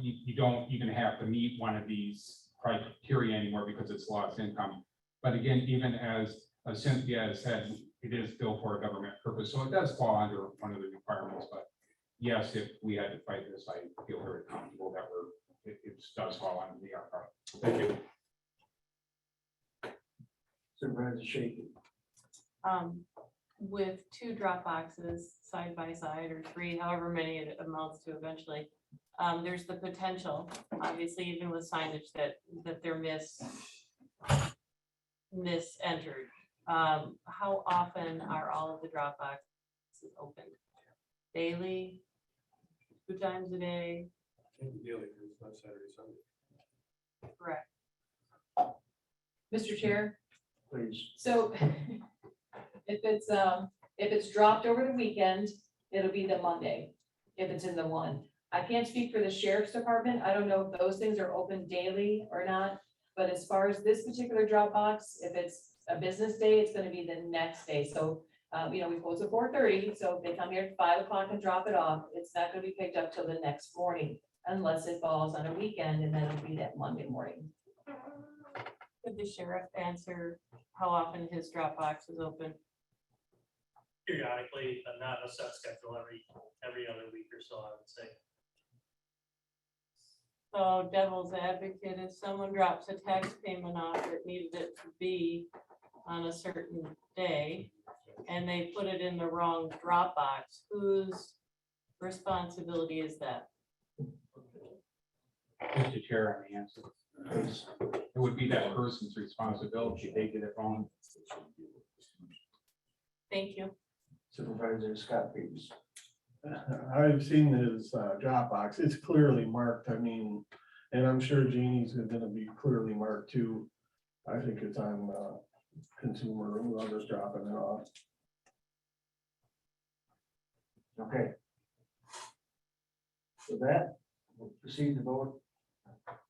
Speaker 4: you don't even have to meet one of these criteria anymore because it's lost income. But again, even as Cynthia has said, it is still for a government purpose. So it does fall under one of the requirements. But yes, if we had to fight this, I feel very comfortable that it does fall under the ARPA.
Speaker 5: Thank you.
Speaker 2: Supervisor Shaky.
Speaker 11: With 2 drop boxes side by side, or 3, however many it amounts to eventually, there's the potential, obviously, even with signage that they're misentered. How often are all of the drop boxes opened? Daily? 2 times a day?
Speaker 5: Daily, it's not Saturday, Sunday.
Speaker 11: Correct.
Speaker 6: Mr. Chair,
Speaker 2: Please.
Speaker 6: so if it's dropped over the weekend, it'll be the Monday, if it's in the 1. I can't speak for the sheriff's department. I don't know if those things are open daily or not. But as far as this particular drop box, if it's a business day, it's gonna be the next day. So, we close at 4:30, so if they come here at 5 o'clock and drop it off, it's not gonna be picked up till the next morning, unless it falls on a weekend, and then it'll be that Monday morning.
Speaker 11: Could the sheriff answer how often his drop box is open?
Speaker 16: Periodically, but not a set schedule every other week or so, I would say.
Speaker 11: So devil's advocate, if someone drops a tax payment off that needed it to be on a certain day, and they put it in the wrong drop box, whose responsibility is that?
Speaker 4: Mr. Chair, on the answer, it would be that person's responsibility if they get it wrong.
Speaker 11: Thank you.
Speaker 2: Supervisor Scott Peters.
Speaker 17: I've seen his Dropbox. It's clearly marked. I mean, and I'm sure Jeannie's gonna be clearly marked too. I think it's on consumer, whoever's dropping it off.
Speaker 2: Okay. With that, we'll proceed to vote.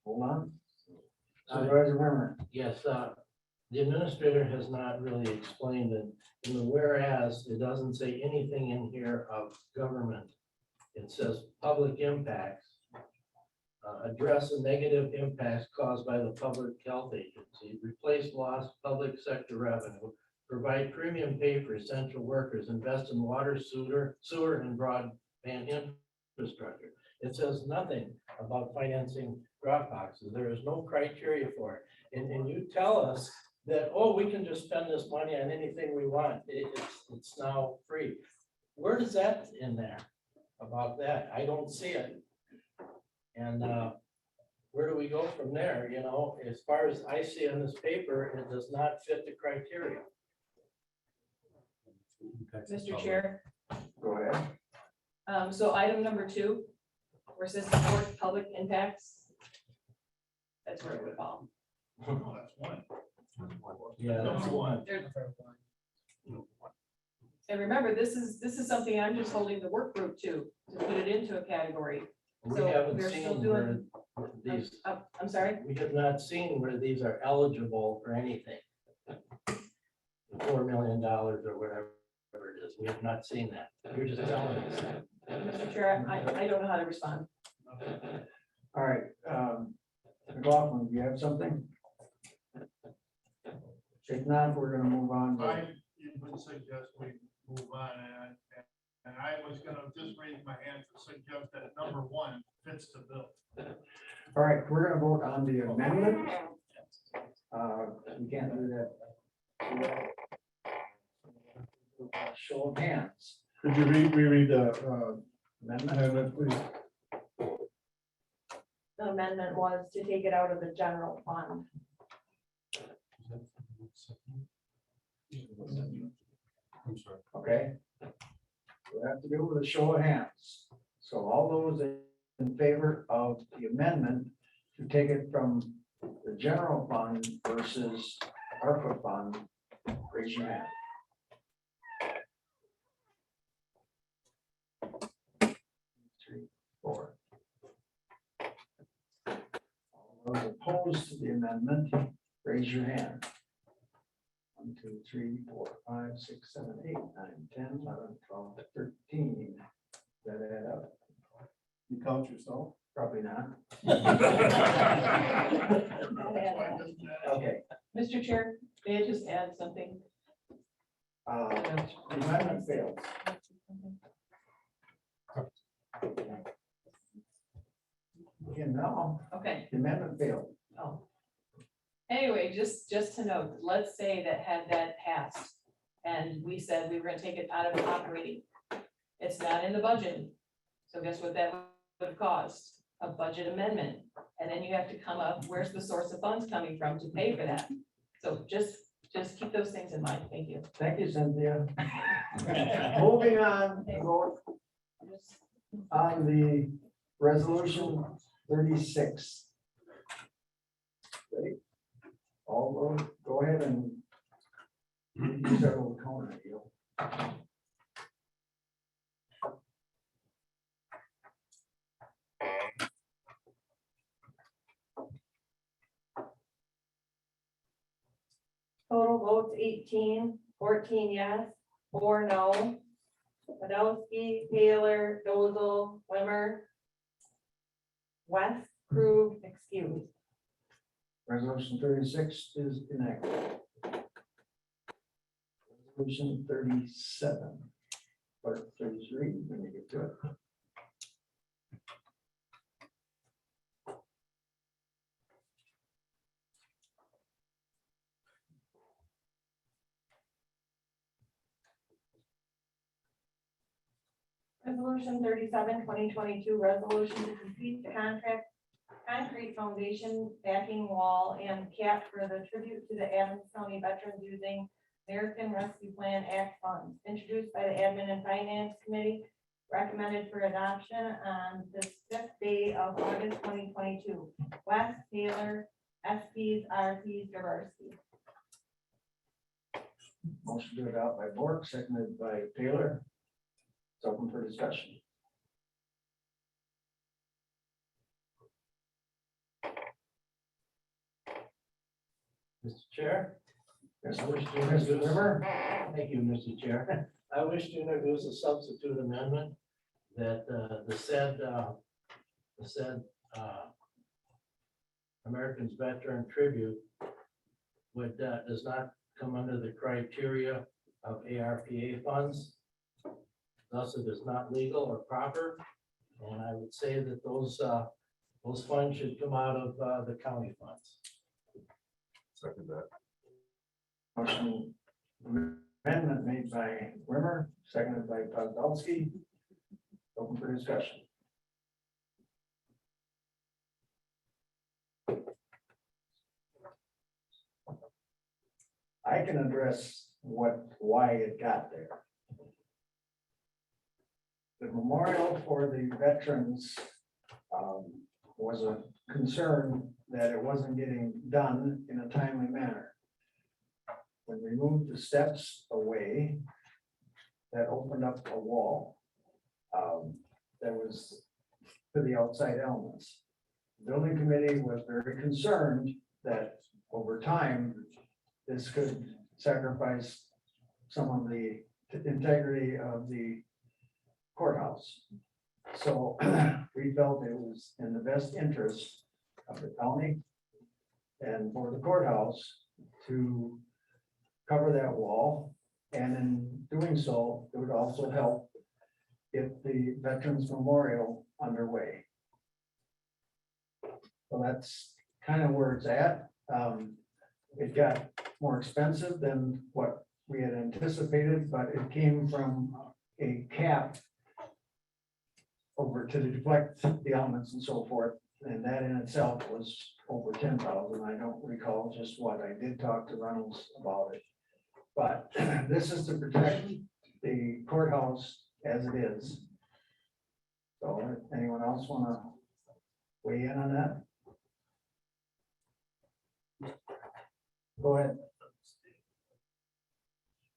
Speaker 2: Hold on. Supervisor Wimmer.
Speaker 10: Yes, the administrator has not really explained it. In the whereas, it doesn't say anything in here of government. It says public impacts. Address the negative impacts caused by the public health agency, replace lost public sector revenue, provide premium pay for essential workers, invest in water, sewer and broadband infrastructure. It says nothing about financing drop boxes. There is no criteria for it. And you tell us that, oh, we can just spend this money on anything we want. It's now free. Where does that in there about that? I don't see it. And where do we go from there? You know, as far as I see on this paper, it does not fit the criteria.
Speaker 6: Mr. Chair,
Speaker 2: Go ahead.
Speaker 6: so item number 2, where it says support public impacts. That's where it would fall.
Speaker 13: Oh, that's one.
Speaker 10: Yeah, that's the one.
Speaker 6: And remember, this is something I'm just holding the work group to put it into a category.
Speaker 10: We
Speaker 6: So
Speaker 10: haven't
Speaker 6: we're still
Speaker 10: seen
Speaker 6: doing-
Speaker 10: where these,
Speaker 6: I'm sorry,
Speaker 10: we have not seen where these are eligible for anything. $4 million or whatever it is. We have not seen that. You're just telling us that.
Speaker 6: Mr. Chair, I don't know how to respond.
Speaker 2: All right, McLaughlin, do you have something? If not, we're gonna move on. to-
Speaker 13: I would suggest we move on, and I was gonna just raise my hand to suggest that number 1 fits the bill.
Speaker 2: All right, we're gonna vote on the amendment. We can't do that. Show of hands.
Speaker 17: Could you reread the
Speaker 2: Amendment.
Speaker 17: amendment, please?
Speaker 3: The amendment was to take it out of the general fund.
Speaker 5: I'm sorry.
Speaker 2: Okay. We have to do with a show of hands. So all those in favor of the amendment to take it from the general fund versus ARPA fund, raise your hand. Three, four. All those opposed to the amendment, raise your hand. 1, 2, 3, 4, 5, 6, 7, 8, 9, 10, 11, 12, 13. Does that add up?
Speaker 17: You count yourself?
Speaker 2: Probably not.
Speaker 13: That's why it doesn't matter.
Speaker 2: Okay.
Speaker 6: Mr. Chair, may I just add something?
Speaker 2: The amendment fails. No,
Speaker 6: Okay.
Speaker 2: the amendment failed.
Speaker 6: Oh. Anyway, just to note, let's say that had that passed and we said we were gonna take it out of the operating. It's not in the budget. So guess what that would have caused? A budget amendment. And then you have to come up, where's the source of funds coming from to pay for that? So just keep those things in mind. Thank you.
Speaker 2: Thank you, Cynthia. Moving on, vote on the resolution 36. Ready? All those, go ahead and use that little corner, you.
Speaker 3: Total votes 18, 14 yes, 4 no. Podolsky, Taylor, Dozel, Wimmer, West, Krug, excused.
Speaker 2: Resolution 36 is enacted. Resolution 37. Clerk, please read when you get to it.
Speaker 3: Resolution 37, 2022, resolution to complete the concrete foundation, backing wall, and cap for the tribute to the Adams County veterans using American Rescue Plan Act funds, introduced by the Admin and Finance Committee, recommended for adoption on the 5th day of August 2022. West, Taylor, SPs, RPs, Diversey.
Speaker 2: Motion to adopt by Bork, seconded by Taylor. It's open for discussion.
Speaker 10: Mr. Chair?
Speaker 2: Yes, Mr. Rimmer.
Speaker 10: Thank you, Mr. Chair. I wish to introduce a substitute amendment that the said Americans Veteran Tribute does not come under the criteria of ARPA funds. Thus, it is not legal or proper. And I would say that those funds should come out of the county funds.
Speaker 5: Second that.
Speaker 2: Motion amendment made by Rimmer, seconded by Podolsky. Open for discussion. I can address why it got there. The memorial for the veterans was a concern that it wasn't getting done in a timely manner. When we moved the steps away, that opened up a wall that was to the outside elements. The building committee was very concerned that over time, this could sacrifice some of the integrity of the courthouse. So we felt it was in the best interest of the county and for the courthouse to cover that wall. And in doing so, it would also help get the Veterans Memorial underway. So that's kind of where it's at. It got more expensive than what we had anticipated, but it came from a cap over to deflect the elements and so forth. And that in itself was over 10,000. I don't recall just what. I did talk to Reynolds about it. But this is to protect the courthouse as it is. So anyone else want to weigh in on that? Go ahead.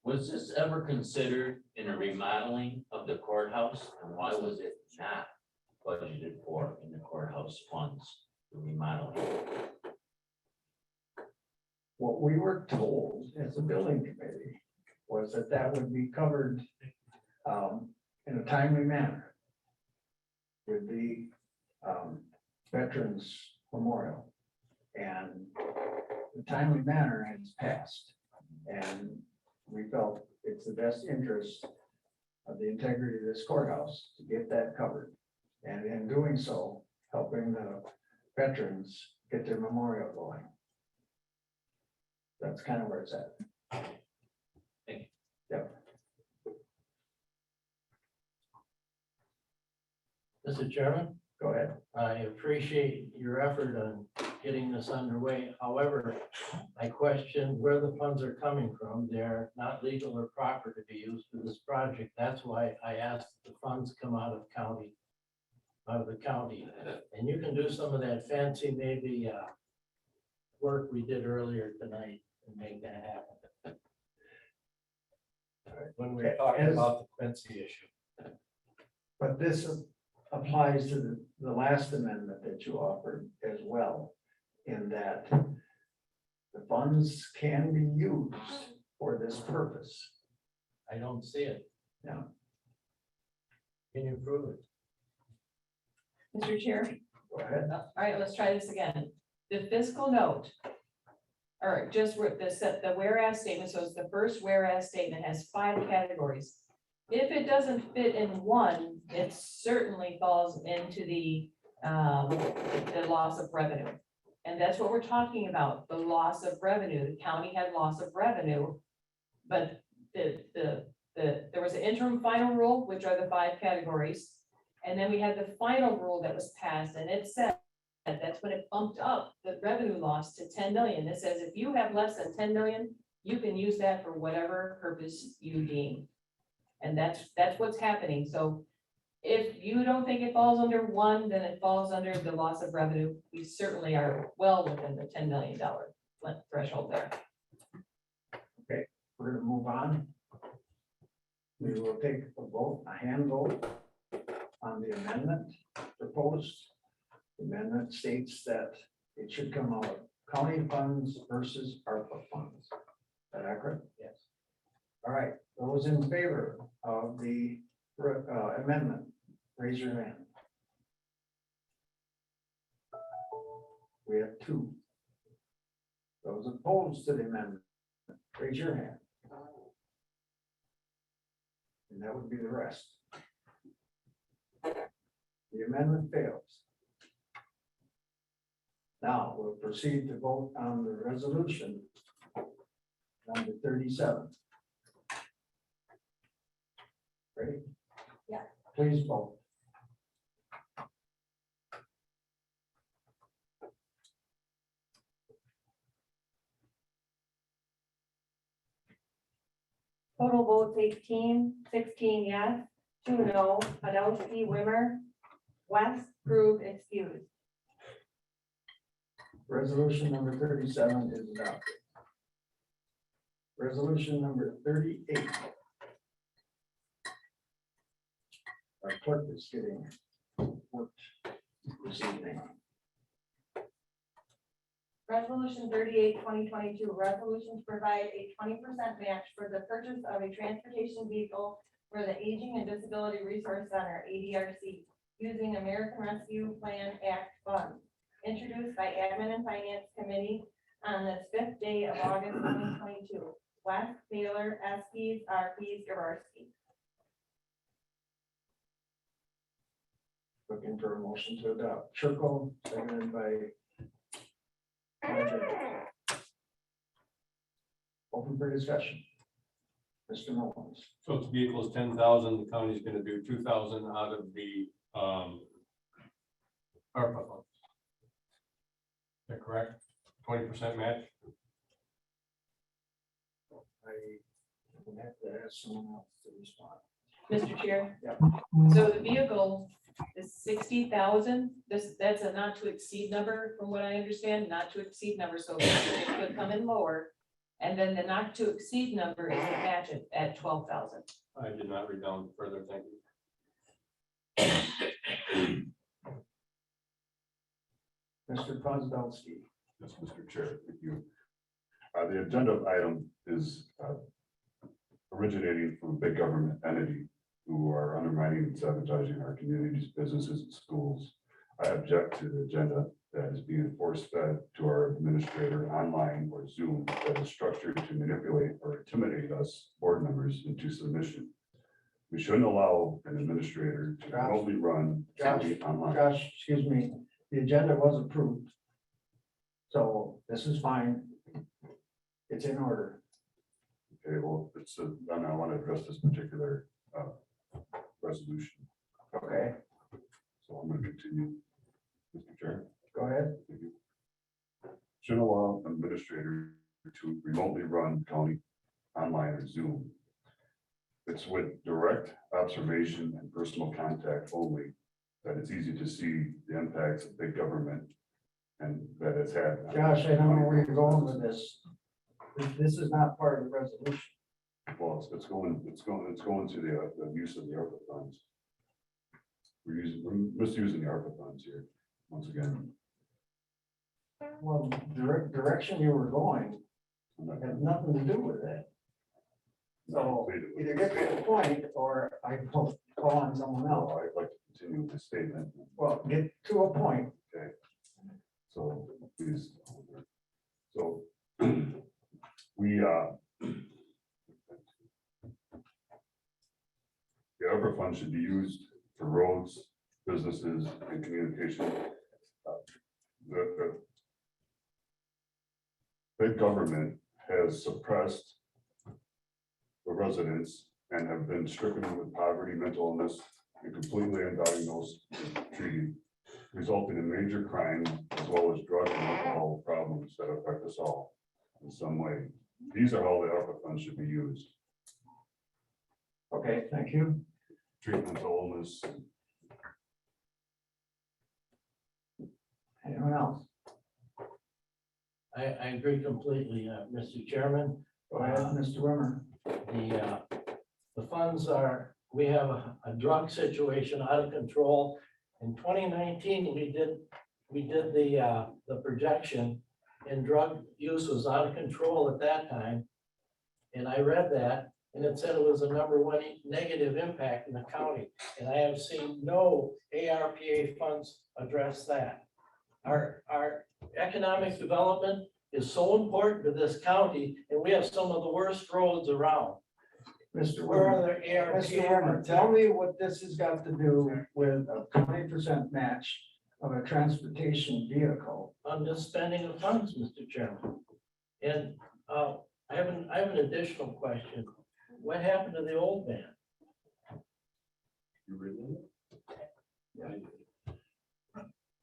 Speaker 18: Was this ever considered in a remodeling of the courthouse? And why was it not budgeted for in the courthouse funds, the remodeling?
Speaker 2: What we were told as a building committee was that that would be covered in a timely manner with the Veterans Memorial. And the timely manner has passed. And we felt it's the best interest of the integrity of this courthouse to get that covered. And in doing so, helping the veterans get their memorial going. That's kind of where it's at.
Speaker 18: Thank you.
Speaker 2: Yep.
Speaker 10: Mr. Chairman,
Speaker 2: Go ahead.
Speaker 10: I appreciate your effort on getting this underway. However, I question where the funds are coming from. They're not legal or proper to be used for this project. That's why I asked the funds come out of the county. And you can do some of that fancy, maybe work we did earlier tonight and make that happen.
Speaker 2: When we're talking about the Quincy issue. But this applies to the last amendment that you offered as well, in that the funds can be used for this purpose.
Speaker 10: I don't see it.
Speaker 2: Yeah.
Speaker 10: Can you prove it?
Speaker 6: Mr. Chair.
Speaker 2: Go ahead.
Speaker 6: All right, let's try this again. The fiscal note, or just the whereas statement, so it's the first whereas statement has 5 categories. If it doesn't fit in one, it certainly falls into the loss of revenue. And that's what we're talking about, the loss of revenue. The county had loss of revenue, but there was an interim final rule, which are the 5 categories. And then we had the final rule that was passed, and it said that's when it bumped up the revenue loss to 10 million. It says if you have less than 10 million, you can use that for whatever purpose you deem. And that's what's happening. So if you don't think it falls under one, then it falls under the loss of revenue. We certainly are well within the $10 million threshold there.
Speaker 2: Okay, we're gonna move on. We will take a vote, a hand vote on the amendment proposed. The amendment states that it should come out of county funds versus ARPA funds. Is that accurate? Yes. All right, those in favor of the amendment, raise your hand. We have 2. Those opposed to the amendment, raise your hand. And that would be the rest. The amendment fails. Now we'll proceed to vote on the resolution number 37. Ready?
Speaker 3: Yeah.
Speaker 2: Please vote.
Speaker 3: Total votes 18, 16 yes, 2 no, Adelsky, Wimmer, West, approved, excused.
Speaker 2: Resolution number 37 is adopted. Resolution number 38. Our clerk is getting worked this evening.
Speaker 3: Resolution 38, 2022, resolution to provide a 20% match for the purchase of a transportation vehicle for the Aging and Disability Resource Center, ADRC, using American Rescue Plan Act funds, introduced by Admin and Finance Committee on this 5th day of August 2022. West, Taylor, Estes, RPs, Gavarski.
Speaker 2: Looking for a motion to adopt. Churko, seconded by Hodges. Open for discussion. Mr. Mullins.
Speaker 5: So it's vehicles 10,000, the county's gonna do 2,000 out of the ARPA funds. Is that correct? 20% match?
Speaker 2: I will have to ask someone else to respond.
Speaker 6: Mr. Chair.
Speaker 2: Yep.
Speaker 6: So the vehicle is 60,000. That's a not to exceed number from what I understand, not to exceed number. So it could come in lower. And then the not to exceed number is the match at 12,000.
Speaker 5: I did not read down further, thank you.
Speaker 2: Mr. Kozlowski.
Speaker 1: Yes, Mr. Chair, thank you. The agenda item is originating from a big government entity who are undermining and sabotaging our communities, businesses, and schools. I object to the agenda that is being force-fed to our administrator online or Zoom that is structured to manipulate or intimidate us board members into submission. We shouldn't allow an administrator to remotely run online.
Speaker 2: Josh, excuse me, the agenda was approved. So this is fine. It's in order.
Speaker 1: Okay, well, then I want to address this particular resolution.
Speaker 2: Okay,
Speaker 1: So I'm going to continue. Mr. Chair.
Speaker 2: go ahead.
Speaker 1: Thank you. Should allow an administrator to remotely run county online or Zoom. It's with direct observation and personal contact only that it's easy to see the impacts of big government and that it's had.
Speaker 2: Josh, I don't know where you're going with this. This is not part of the resolution.
Speaker 1: Well, it's going to the use of the ARPA funds. We're misusing the ARPA funds here, once again.
Speaker 2: Well, direction you were going had nothing to do with that. So either get to the point or I call on someone else.
Speaker 1: I'd like to continue with the statement.
Speaker 2: Well, get to a point.
Speaker 1: Okay. So please. So we the ARPA fund should be used for roads, businesses, and communication. The big government has suppressed the residents and have been stricken with poverty, mental illness, and completely undiagnosed treated, resulting in major crime as well as drug and alcohol problems that affect us all in some way. These are how the ARPA funds should be used.
Speaker 2: Okay, thank you.
Speaker 1: Treat mental illness.
Speaker 2: Anyone else?
Speaker 10: I agree completely, Mr. Chairman.
Speaker 2: Go ahead, Mr. Wimmer.
Speaker 10: The funds are, we have a drug situation out of control. In 2019, we did the projection and drug use was out of control at that time. And I read that and it said it was the #1 negative impact in the county. And I have seen no ARPA funds address that. Our economic development is so important to this county and we have some of the worst roads around.
Speaker 2: Mr.
Speaker 10: Where are
Speaker 2: Wimmer,
Speaker 10: the ARPA?
Speaker 2: Mr. Wimmer, tell me what this has got to do with a 20% match of a transportation vehicle.
Speaker 10: On the spending of funds, Mr. Chairman. And I have an additional question. What happened to the old man?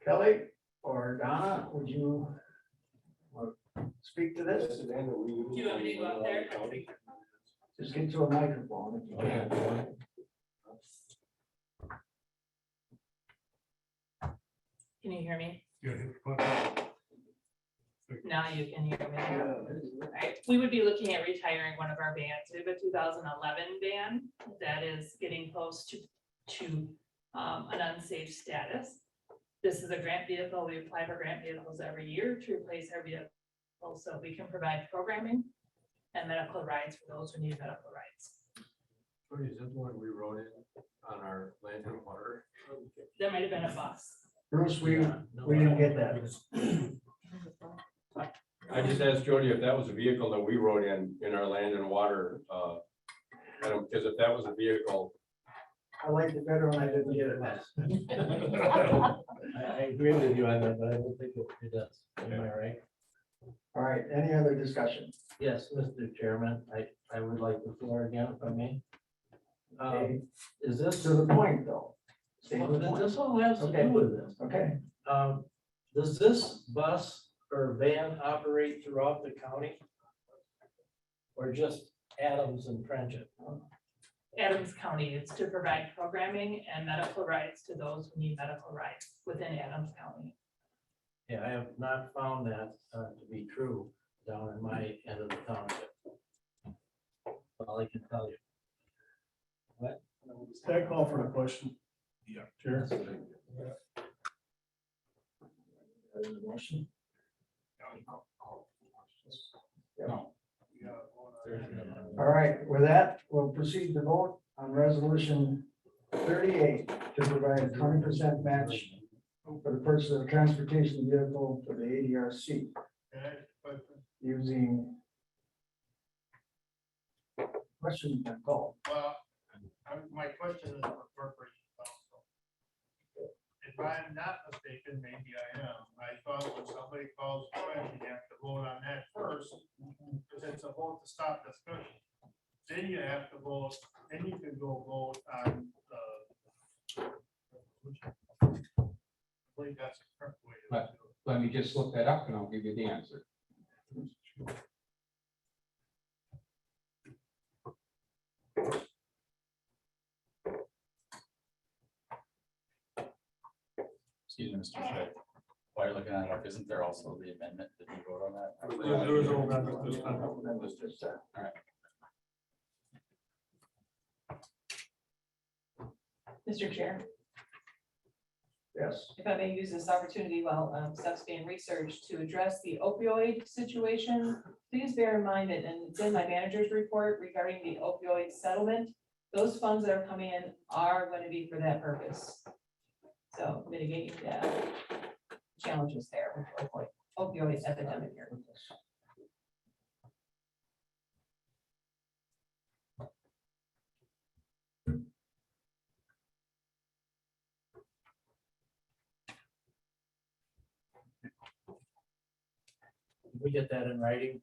Speaker 2: Kelly or Donna, would you speak to this?
Speaker 11: Do you want me to go out there?
Speaker 2: Just get to a microphone if you can.
Speaker 6: Can you hear me?
Speaker 8: You hit the button.
Speaker 6: Now you can hear me. Right, we would be looking at retiring one of our vans. We have a 2011 van that is getting close to an unsafe status. This is a grant vehicle. We apply for grant vehicles every year to replace our vehicles, so we can provide programming and medical rides for those who need medical rides.
Speaker 5: Is this one we wrote in on our land and water?
Speaker 6: There might have been a bus.
Speaker 2: Bruce, we didn't get that.
Speaker 5: I just asked Jody if that was a vehicle that we wrote in our land and water, because if that was a vehicle.
Speaker 2: I liked it better when I didn't get it.
Speaker 10: I agree with you on that, but I don't think it does. Am I right?
Speaker 2: All right, any other discussion?
Speaker 10: Yes, Mr. Chairman, I would like the floor again, if I may.
Speaker 2: Okay.
Speaker 10: Is this,
Speaker 2: To the point, though. Stay to the point.
Speaker 10: this all has to do with this.
Speaker 2: Okay,
Speaker 10: Does this bus or van operate throughout the county? Or just Adams and Friendship?
Speaker 6: Adams County is to provide programming and medical rides to those who need medical rides within Adams County.
Speaker 10: Yeah, I have not found that to be true down in my end of the township. All I can tell you. What?
Speaker 17: That call for the question? Yeah. Chair?
Speaker 2: motion.
Speaker 4: No.
Speaker 2: All right, with that, we'll proceed to vote on resolution 38 to provide a 20% match for the purchase of a transportation vehicle for the ADRC using question and call.
Speaker 13: Well, my question is for corporation counsel. If I'm not mistaken, maybe I am. I thought when somebody calls a question, you have to vote on that first, because it's a vote to stop discussion. Then you have to vote, then you can go vote on the. I believe that's the correct way to do it.
Speaker 4: Let me just look that up and I'll give you the answer.
Speaker 12: Excuse me, Mr. Chair. While you're looking at it up, isn't there also the amendment? Did you vote on that?
Speaker 8: There was no amendment this time.
Speaker 12: All right.
Speaker 6: Mr. Chair,
Speaker 2: Yes.
Speaker 6: if I may use this opportunity while stuff's being researched to address the opioid situation, please bear in mind that, and it's in my manager's report regarding the opioid settlement, those funds that are coming in are going to be for that purpose. So mitigating the challenges there with opioid epidemic here.
Speaker 10: We get that in writing.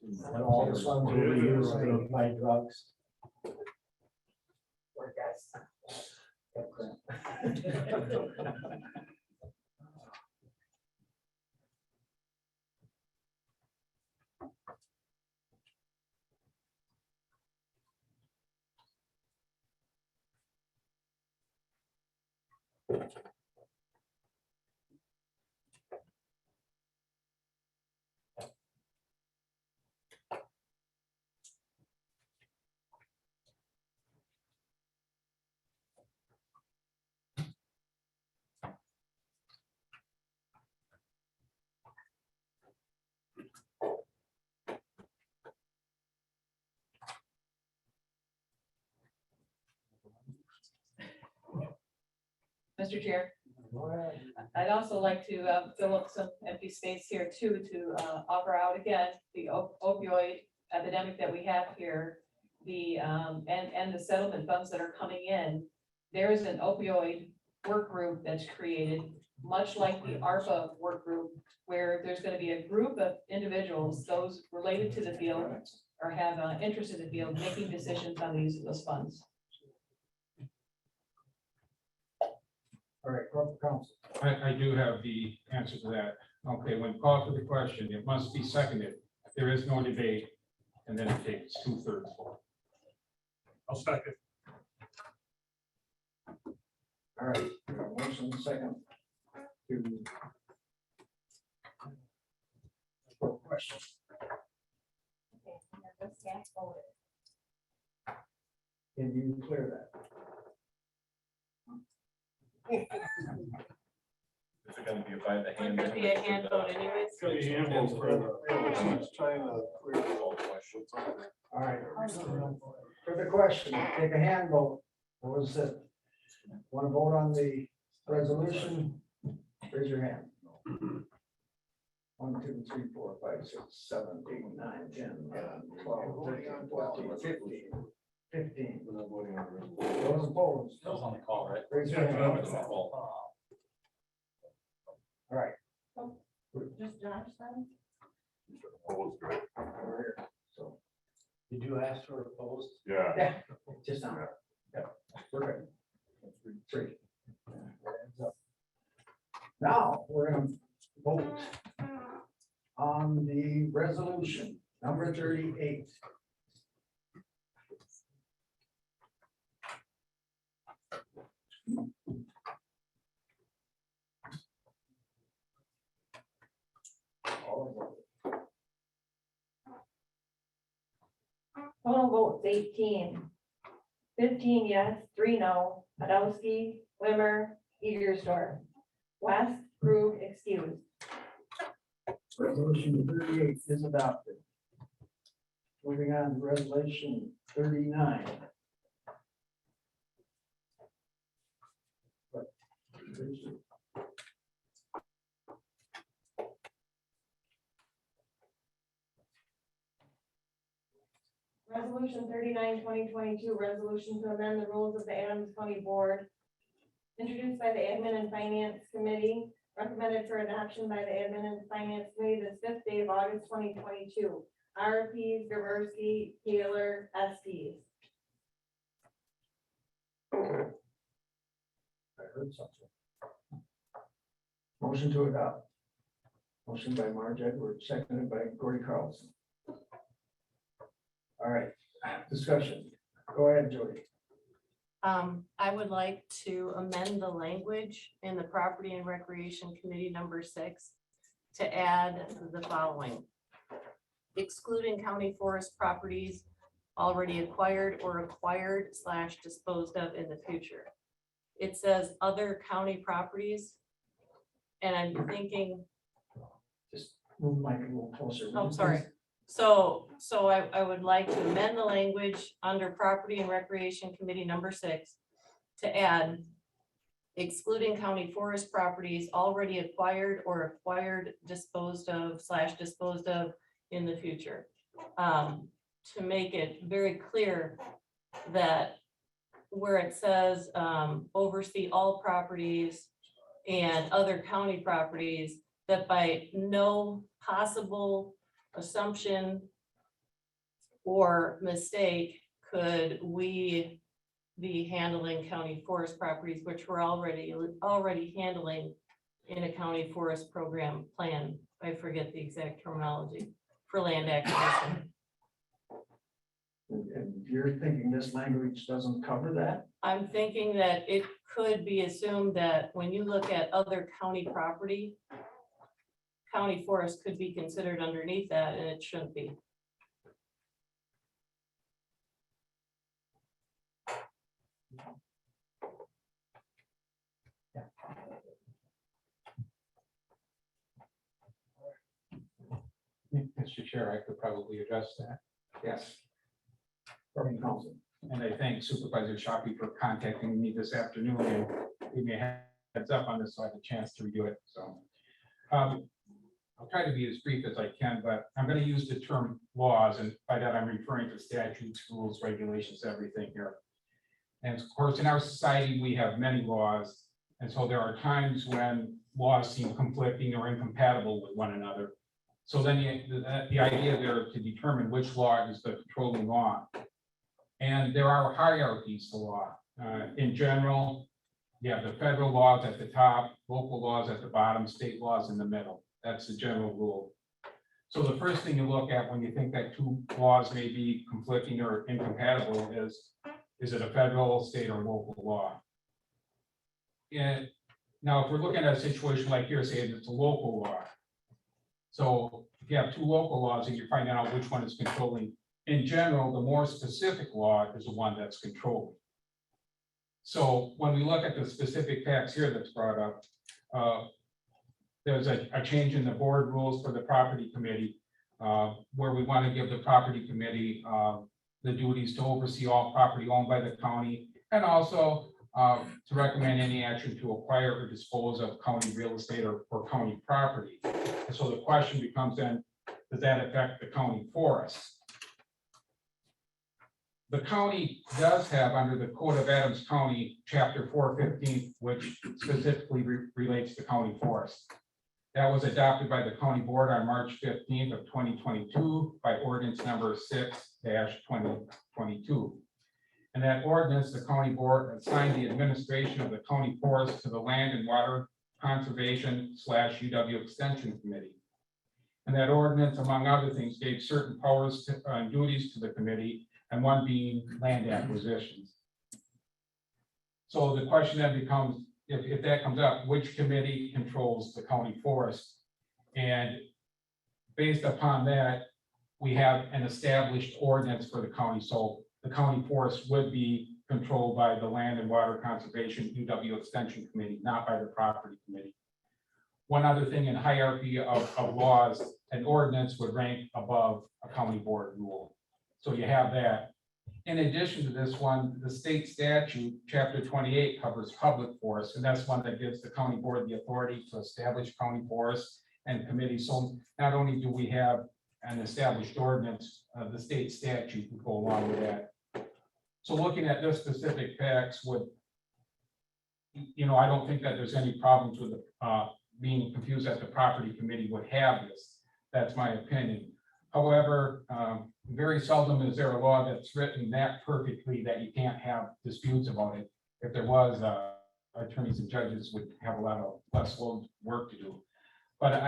Speaker 2: And all the funds will be used to buy drugs.
Speaker 6: Or guys. Mr. Chair, I'd also like to fill up some empty space here too, to offer out again the opioid epidemic that we have here. The and the settlement funds that are coming in. There is an opioid work group that's created, much like the ARPA work group, where there's going to be a group of individuals, those related to the field or have interest in the field, making decisions on the use of those funds.
Speaker 2: All right, corporate counsel.
Speaker 4: I do have the answer to that. Okay, when called for the question, it must be seconded. If there is no debate, and then it takes 2/3 vote.
Speaker 8: I'll second.
Speaker 2: All right, motion second. To. Question.
Speaker 3: Okay, the staff voted.
Speaker 2: Can you clear that?
Speaker 1: Is it gonna be by the hand?
Speaker 11: Would be a hand vote anyways.
Speaker 8: It's gonna be handled for.
Speaker 17: Trying to clear all questions.
Speaker 2: All right. For the question, take a hand vote. What was it? Want to vote on the resolution? Raise your hand. 1, 2, 3, 4, 5, 6, 7, 8, 9, 10, 11, 12, 13, 14, 15. 15. Those opposed?
Speaker 12: That was on the call, right?
Speaker 2: Raise your hand.
Speaker 12: All
Speaker 2: All right.
Speaker 3: Just Josh then?
Speaker 2: Over here. So,
Speaker 10: Did you ask for opposed?
Speaker 1: Yeah.
Speaker 2: yeah, just on. Yeah, we're good. 3. Hands up. Now, we're gonna vote on the resolution number 38.
Speaker 3: Total votes 18. 15 yes, 3 no. Podolsky, Wimmer, Eagersdorf. West, Krug, excused.
Speaker 2: Resolution 38 is adopted. Moving on to resolution 39.
Speaker 3: Resolution 39, 2022, resolution to amend the rules of the Adams County Board. Introduced by the Admin and Finance Committee, recommended for adoption by the Admin and Finance Committee this 5th day of August 2022. RPs, Gaversky, Taylor, SPs.
Speaker 2: I heard something. Motion to adopt. Motion by Marge Edwards, seconded by Gordy Carlson. All right, discussion. Go ahead, Jody.
Speaker 11: I would like to amend the language in the Property and Recreation Committee number 6 to add the following. Excluding county forest properties already acquired or acquired / disposed of in the future. It says other county properties. And I'm thinking,
Speaker 2: Just move the mic a little closer.
Speaker 11: oh, sorry. So I would like to amend the language under Property and Recreation Committee number 6 to add excluding county forest properties already acquired or acquired disposed of / disposed of in the future. To make it very clear that where it says oversee all properties and other county properties, that by no possible assumption or mistake could we be handling county forest properties, which we're already handling in a county forest program plan. I forget the exact terminology for land acquisition.
Speaker 2: And you're thinking this language doesn't cover that?
Speaker 11: I'm thinking that it could be assumed that when you look at other county property, county forest could be considered underneath that, and it shouldn't be.
Speaker 4: Mr. Chair, I could probably address that.
Speaker 2: Yes. From council.
Speaker 4: And I thank Supervisor Shoppy for contacting me this afternoon and giving me a heads up on this, so I had a chance to review it, so. I'll try to be as brief as I can, but I'm going to use the term laws, and by that I'm referring to statutes, rules, regulations, everything here. And of course, in our society, we have many laws, and so there are times when laws seem conflicting or incompatible with one another. So then the idea there to determine which law is the controlling law. And there are hierarchies to law. In general, you have the federal laws at the top, local laws at the bottom, state laws in the middle. That's the general rule. So the first thing you look at when you think that two laws may be conflicting or incompatible is it a federal, state, or local law? And now, if we're looking at a situation like here, say it's a local law. So if you have two local laws and you're finding out which one is controlling, in general, the more specific law is the one that's controlling. So when we look at the specific facts here that's brought up, there's a change in the board rules for the property committee, where we want to give the property committee the duties to oversee all property owned by the county, and also to recommend any action to acquire or dispose of county real estate or county property. And so the question becomes then, does that affect the county forests? The county does have, under the Code of Adams County, Chapter 415, which specifically relates to county forests. That was adopted by the county board on March 15th of 2022 by ordinance number 6-2022. And that ordinance, the county board assigned the administration of the county forest to the Land and Water Conservation / UW Extension Committee. And that ordinance, among other things, gave certain powers and duties to the committee, and one being land acquisitions. So the question then becomes, if that comes up, which committee controls the county forest? And based upon that, we have an established ordinance for the county. So the county forest would be controlled by the Land and Water Conservation UW Extension Committee, not by the property committee. One other thing in hierarchy of laws, an ordinance would rank above a county board rule. So you have that. In addition to this one, the state statute, Chapter 28, covers public forests, and that's one that gives the county board the authority to establish county forests and committees. So not only do we have an established ordinance, the state statute would go along with that. So looking at this specific facts would, I don't think that there's any problems with being confused that the property committee would have this. That's my opinion. However, very seldom is there a law that's written that perfectly that you can't have disputes about it. If there was, attorneys and judges would have a lot of less work to do. But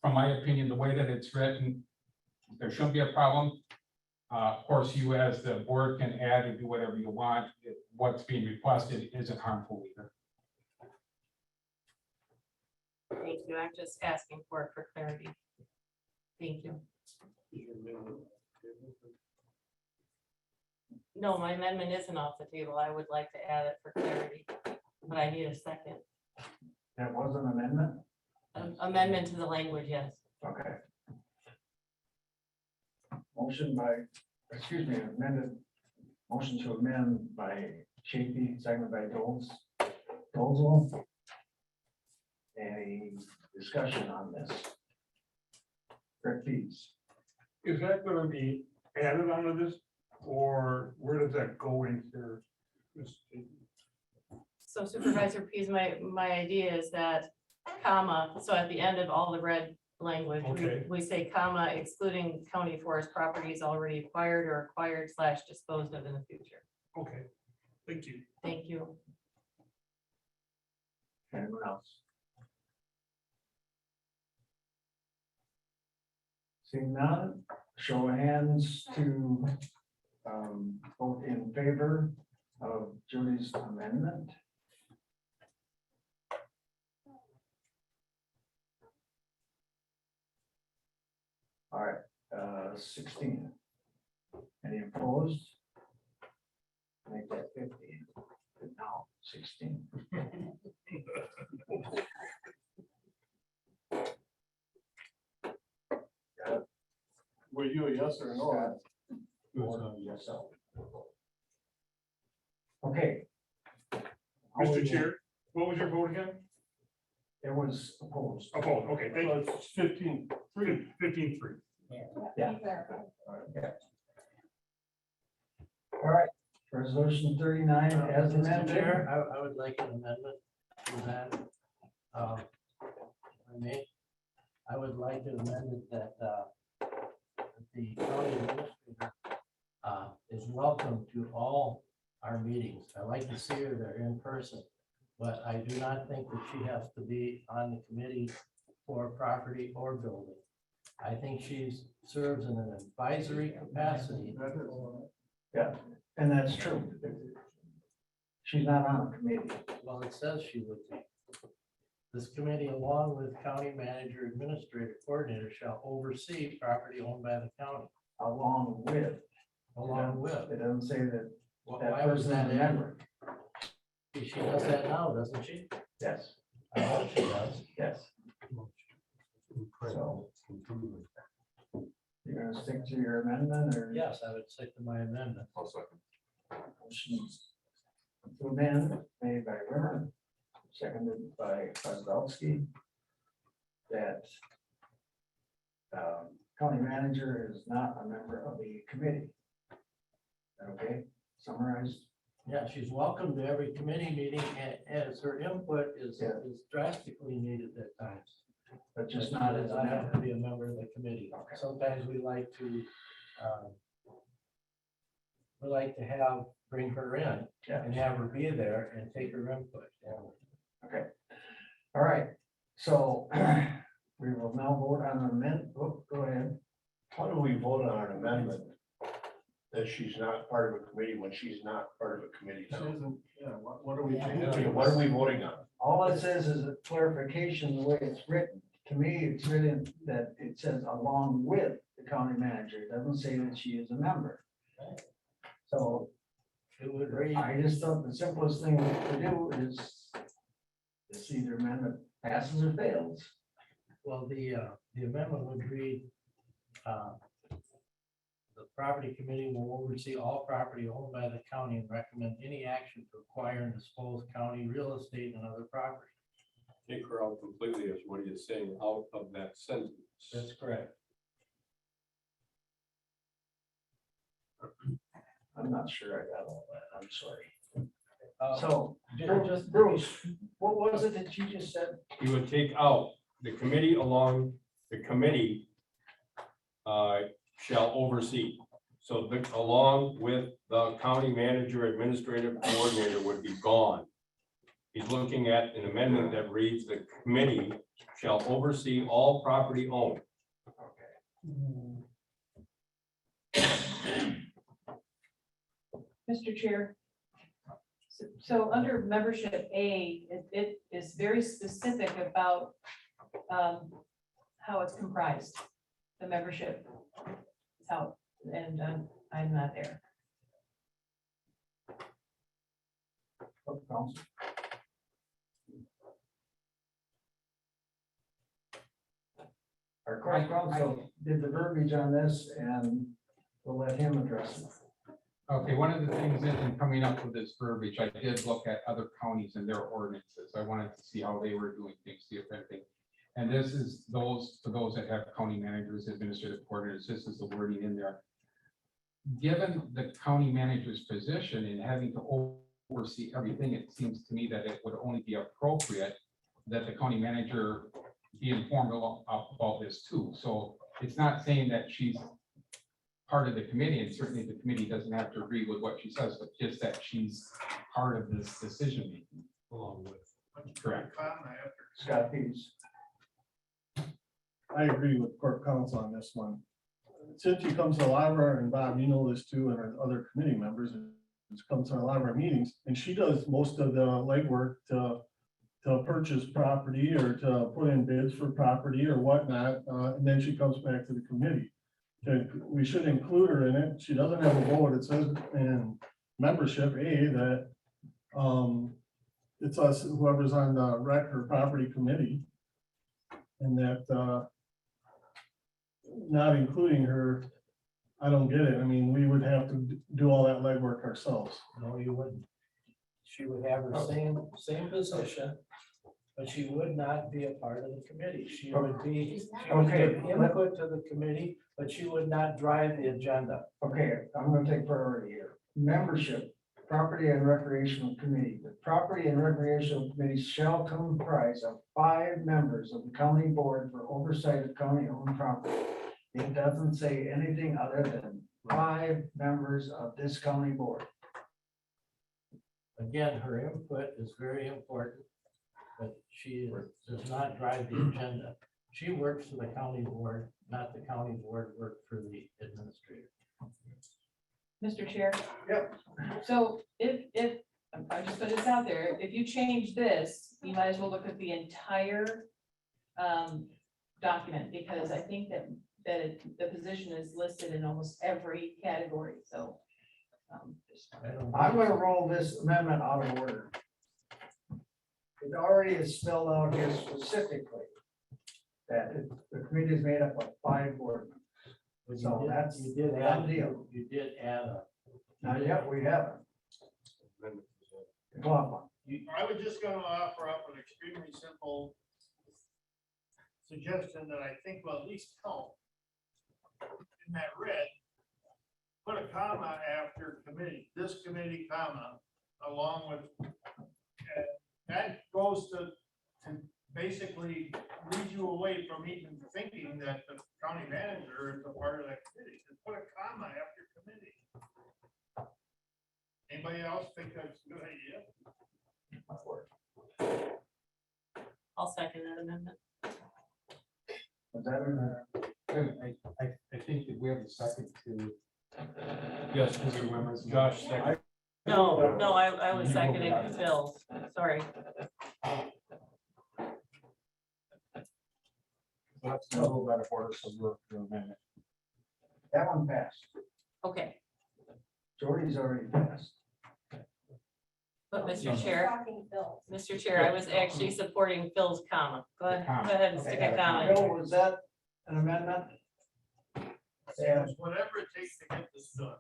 Speaker 4: from my opinion, the way that it's written, there shouldn't be a problem. Of course, you as the board can add and do whatever you want. What's being requested isn't harmful either.
Speaker 11: Thank you. I'm just asking for clarity. Thank you. No, my amendment isn't off the table. I would like to add it for clarity, but I need a second.
Speaker 2: That was an amendment?
Speaker 11: Amendment to the language, yes.
Speaker 2: Okay. Motion to amend by Chafee, seconded by Dolzel. Any discussion on this? Rick Fees.
Speaker 8: Is that gonna be added onto this, or where does that go into?
Speaker 11: So Supervisor Pease, my idea is that comma, so at the end of all the red language,
Speaker 8: Okay.
Speaker 11: we say comma excluding county forest properties already acquired or acquired / disposed of in the future.
Speaker 8: Okay, thank you.
Speaker 11: Thank you.
Speaker 2: Anyone else? Seeing none, show of hands to vote in favor of Julie's amendment. All right, 16. Any opposed? Make that 15. Now 16.
Speaker 17: Were you a yes or a no?
Speaker 2: Yes. Okay.
Speaker 8: Mr. Chair, what was your vote again?
Speaker 2: It was opposed.
Speaker 8: Opposed, okay, thank you.
Speaker 17: It's 15-3.
Speaker 8: 15-3.
Speaker 2: Yeah. All right, resolution 39 as
Speaker 10: Mr.
Speaker 2: amended.
Speaker 10: Chair, I would like an amendment to that. I would like an amendment that the county administrator is welcome to all our meetings. I like to see her there in person, but I do not think that she has to be on the committee for property or building. I think she's serves in an advisory capacity.
Speaker 2: Yeah, and that's true. She's not on a committee.
Speaker 10: Well, it says she would be. This committee, along with county manager, administrative coordinator, shall oversee property owned by the county.
Speaker 2: Along with.
Speaker 10: Along with.
Speaker 2: It doesn't say that.
Speaker 10: Well,
Speaker 2: That
Speaker 10: why was
Speaker 2: person
Speaker 10: that
Speaker 2: is a member.
Speaker 10: She does that now, doesn't she?
Speaker 2: Yes,
Speaker 10: I hope she does.
Speaker 2: yes. So you're gonna stick to your amendment or?
Speaker 10: Yes, I would stick to my amendment.
Speaker 2: Motions to amend made by Rimmer, seconded by Kozlowski. That county manager is not a member of the committee. Okay, summarized.
Speaker 10: Yeah, she's welcome to every committee meeting as her input is
Speaker 2: Yeah.
Speaker 10: drastically needed at times.
Speaker 2: But just
Speaker 10: But
Speaker 2: not
Speaker 10: she
Speaker 2: as
Speaker 10: does
Speaker 2: a
Speaker 10: not have
Speaker 2: member.
Speaker 10: to be a member of the committee.
Speaker 2: Okay.
Speaker 10: Sometimes we like to have, bring her in
Speaker 2: Yeah.
Speaker 10: and have her be there and take her input.
Speaker 2: Okay. All right. So we will now vote on an amendment. Oh, go ahead.
Speaker 19: How do we vote on an amendment that she's not part of a committee when she's not part of a committee now?
Speaker 2: Yeah, what are we
Speaker 19: I
Speaker 2: changing?
Speaker 19: mean, what are we voting on?
Speaker 2: All it says is a clarification, the way it's written. To me, it's written that it says along with the county manager. It doesn't say that she is a member. So
Speaker 10: It would read,
Speaker 2: I just thought the simplest thing to do is it's either amendment passes or fails.
Speaker 10: well, the amendment would read, the property committee will oversee all property owned by the county and recommend any action to acquire and dispose county real estate and other property.
Speaker 5: Take her out completely is what he is saying out of that sentence.
Speaker 10: That's correct.
Speaker 2: I'm not sure I got all that. I'm sorry.
Speaker 10: So,
Speaker 2: So
Speaker 10: just,
Speaker 2: Bruce, what was it that you just said?
Speaker 5: You would take out the committee shall oversee. So along with the county manager, administrative coordinator would be gone. He's looking at an amendment that reads the committee shall oversee all property owned.
Speaker 6: Mr. Chair. So under membership A, it is very specific about how it's comprised, the membership. How, and I'm not there.
Speaker 2: Our current council did the verbiage on this and we'll let him address it.
Speaker 20: Okay, one of the things in coming up with this verbiage, I did look at other counties and their ordinances. I wanted to see how they were doing things, see if anything. And this is those, for those that have county managers, administrative coordinators, this is the wording in there. Given the county manager's position in having to oversee everything, it seems to me that it would only be appropriate that the county manager be informed about this too. So it's not saying that she's part of the committee, and certainly the committee doesn't have to agree with what she says, but just that she's part of this decision making along with. Correct.
Speaker 2: Scott Pease.
Speaker 17: I agree with court counsel on this one. Since she comes to a lot of our, and Bob, you know this too, and our other committee members, and she comes to a lot of our meetings, and she does most of the legwork to purchase property or to put in bids for property or whatnot, and then she comes back to the committee. We should include her in it. She doesn't have a vote. It says in membership A that it's us, whoever's on the rec or property committee. And that not including her, I don't get it. I mean, we would have to do all that legwork ourselves.
Speaker 10: no, you wouldn't. She would have her same position, but she would not be a part of the committee. She would be, she would
Speaker 2: Okay.
Speaker 10: give input to the committee, but she would not drive the agenda.
Speaker 2: Okay, I'm gonna take priority here. Membership, Property and Recreational Committee. The Property and Recreational Committee shall comprise of 5 members of the county board for oversight of county-owned property. It doesn't say anything other than 5 members of this county board.
Speaker 10: Again, her input is very important, but she does not drive the agenda. She works for the county board, not the county board work for the administrator.
Speaker 6: Mr. Chair.
Speaker 2: Yep.
Speaker 6: So if, I'm just putting this out there, if you change this, you might as well look at the entire document, because I think that the position is listed in almost every category, so.
Speaker 2: I'm gonna roll this amendment out of order. It already is spelled out here specifically that the committee is made up of 5 board members. So that's
Speaker 10: You did
Speaker 2: a
Speaker 10: add,
Speaker 2: done deal.
Speaker 10: you did add a.
Speaker 2: Not yet, we haven't. Come on.
Speaker 13: I was just gonna offer up an extremely simple suggestion that I think will at least help. In that red, put a comma after committee, this committee, comma, along with, that goes to basically lead you away from even thinking that the county manager is a part of that committee. Just put a comma after committee. Anybody else think that's a good idea?
Speaker 11: I'll second that amendment.
Speaker 2: Was that
Speaker 20: I think that we have a second to.
Speaker 5: Yes, Mr. Wimmer, Josh, second.
Speaker 11: No, I was seconding Phil, sorry.
Speaker 20: That's a little better for us to work for a minute.
Speaker 2: That one passed.
Speaker 11: Okay,
Speaker 2: Jordy's already passed.
Speaker 11: but Mr. Chair,
Speaker 3: Talking Phil.
Speaker 11: Mr. Chair, I was actually supporting Phil's comma. Go ahead and stick a comma.
Speaker 2: Bill, was that an amendment? Yeah.
Speaker 13: Whatever it takes to get this done.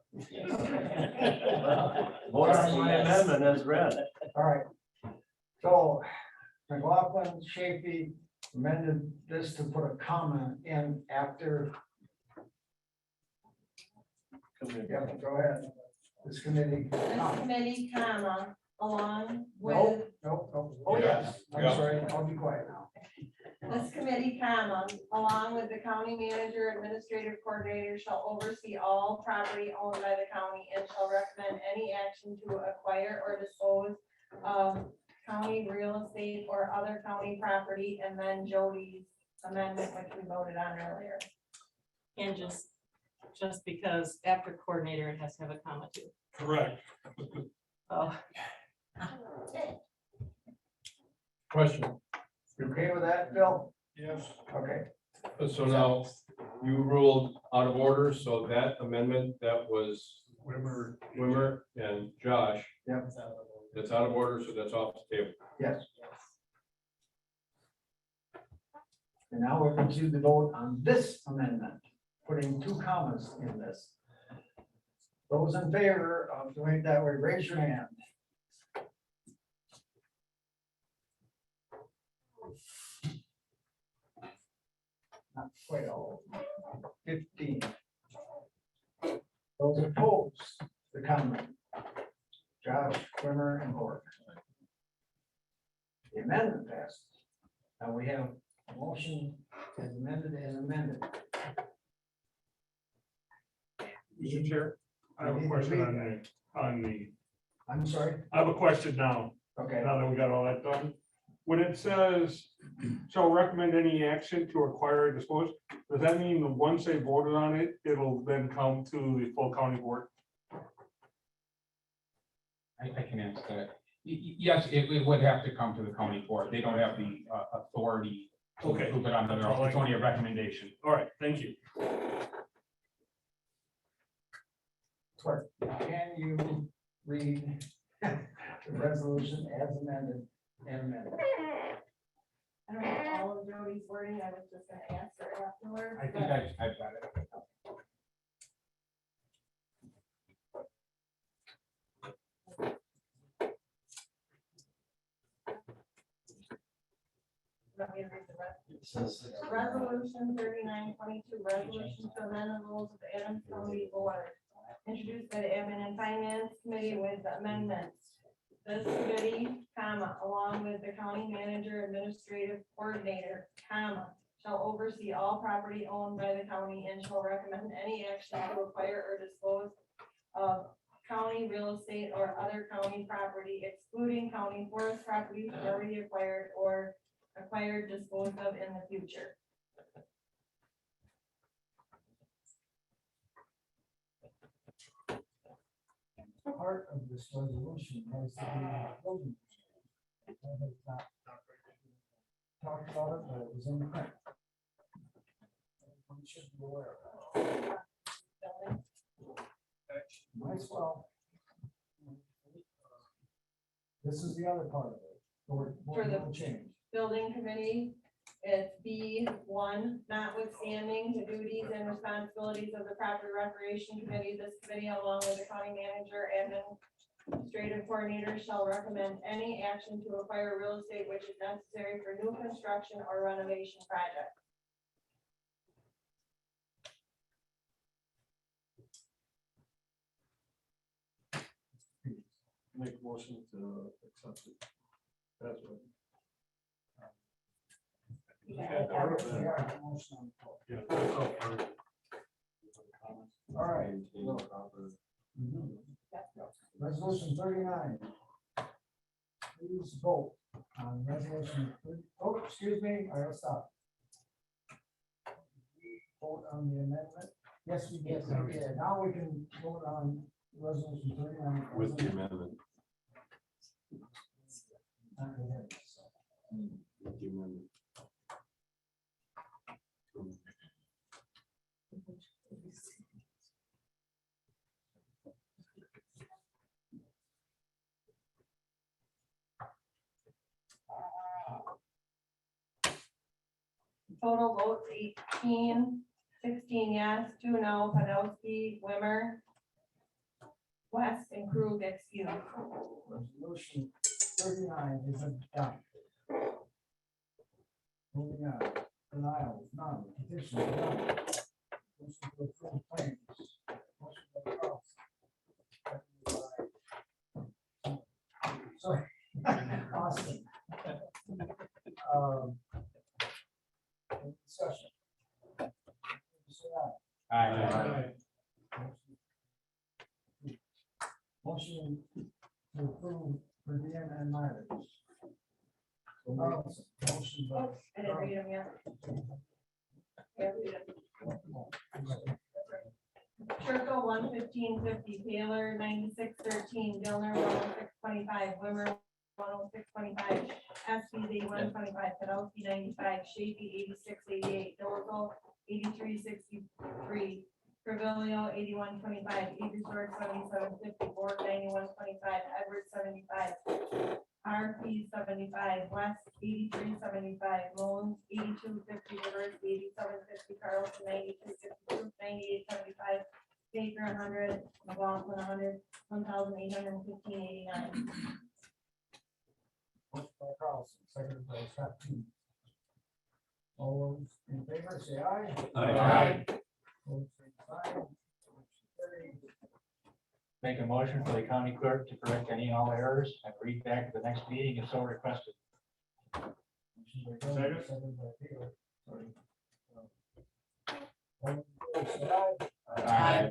Speaker 10: Vote on my amendment as read.
Speaker 2: All right. So McLaughlin, Chafee amended this to put a comma in after. Yeah, go ahead. This committee.
Speaker 3: This committee, comma, along with.
Speaker 2: No. Oh, yes. I'm sorry. I'll be quiet now.
Speaker 3: This committee, comma, along with the county manager, administrative coordinator, shall oversee all property owned by the county and shall recommend any action to acquire or dispose of county real estate or other county property, and then Jody's amendment, which we voted on earlier.
Speaker 11: And just because after coordinator, it has to have a comma too.
Speaker 8: Correct.
Speaker 11: Oh,
Speaker 5: Question.
Speaker 2: You okay with that, Bill?
Speaker 13: Yes.
Speaker 2: Okay.
Speaker 5: So now you ruled out of order, so that amendment that was Wimmer and Josh.
Speaker 2: Yep.
Speaker 5: That's out of order, so that's off the table.
Speaker 2: Yes. And now we're going to the vote on this amendment, putting 2 commas in this. Those in favor of doing it that way, raise your hand. Not quite all. 15. Those opposed, the comment. Josh, Wimmer, and Gordon. The amendment passes. Now we have a motion as amended and amended.
Speaker 8: Mr. Chair, I have a question on the,
Speaker 2: I'm sorry?
Speaker 8: I have a question now.
Speaker 2: Okay.
Speaker 8: Now that we got all that done. When it says, shall recommend any action to acquire or dispose, does that mean that once they voted on it, it'll then come to the full county board?
Speaker 20: I can answer that. Yes, it would have to come to the county board. They don't have the authority to
Speaker 8: Okay.
Speaker 20: approve it on their own. It's only a recommendation.
Speaker 8: All right, thank you.
Speaker 2: Clerk, can you read the resolution as amended and amended?
Speaker 3: I don't know all of Jody's wording, I was just gonna answer afterwards.
Speaker 20: I think I've got it.
Speaker 3: Want me to read the rest? Resolution 3922, resolution to amend the rules of the Adams County Board, introduced by the Admin and Finance Committee with amendments. This committee, comma, along with the county manager, administrative coordinator, comma, shall oversee all property owned by the county and shall recommend any action to acquire or dispose of county real estate or other county property, excluding county forest property already acquired or acquired, disposed of in the future.
Speaker 2: part of this resolution has to do with building. That has not talked about it, but it was in the print. Everyone should be aware of that. Might as well. This is the other part of it.
Speaker 3: For the
Speaker 2: change.
Speaker 3: building committee, it's B1, notwithstanding the duties and responsibilities of the property recreation committee, this committee along with the county manager and administrative coordinator shall recommend any action to acquire real estate which is necessary for new construction or renovation project.
Speaker 17: Make motion to accept it. That's what.
Speaker 2: All right. Resolution 39. Please vote on resolution. Oh, excuse me, I will stop. We vote on the amendment. Yes, we did. Now we can vote on resolution 39.
Speaker 5: With the amendment. With the amendment.
Speaker 3: Total votes 18, 16 yes, 2 no, Panowski, Wimmer, West, and Krug excused.
Speaker 2: Resolution 39 is adopted. Moving on, denial, none, petition, none. Motion to approve claims. Motion by Kraus. Sorry. Austin. Any discussion? Say aye.
Speaker 20: Aye.
Speaker 2: Motion to approve per diem and mileage. Motion by.
Speaker 3: I didn't read them yet. Yeah, read them. Churchill 11550, Taylor 9613, Gilner 10625, Wimmer 10625, SPZ 125, Podolsky 95, Shady 8688, Dolzel 8363, Trevelio 8125, Eversworth 7750, Borg 9125, Edwards 75, RP 75, West 8375, Mullins 8250, Rivers 8750, Carlson 9252, 9875, Baker 100, McLaughlin 100, 1,815.89.
Speaker 2: Motion by Carlson, seconded by Scott. All those in favor, say aye.
Speaker 12: Aye.
Speaker 2: Opposed, same sign. Motion carried.
Speaker 16: Make a motion for the county clerk to correct any and all errors and read back to the next meeting if so requested.
Speaker 2: Motion by Gilmer, seconded by Taylor. Sorry. All in favor, say aye.
Speaker 16: Aye.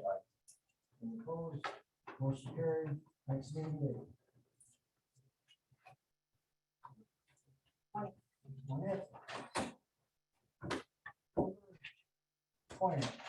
Speaker 2: Any opposed? Motion carried. Next meeting date. 20th. 20th.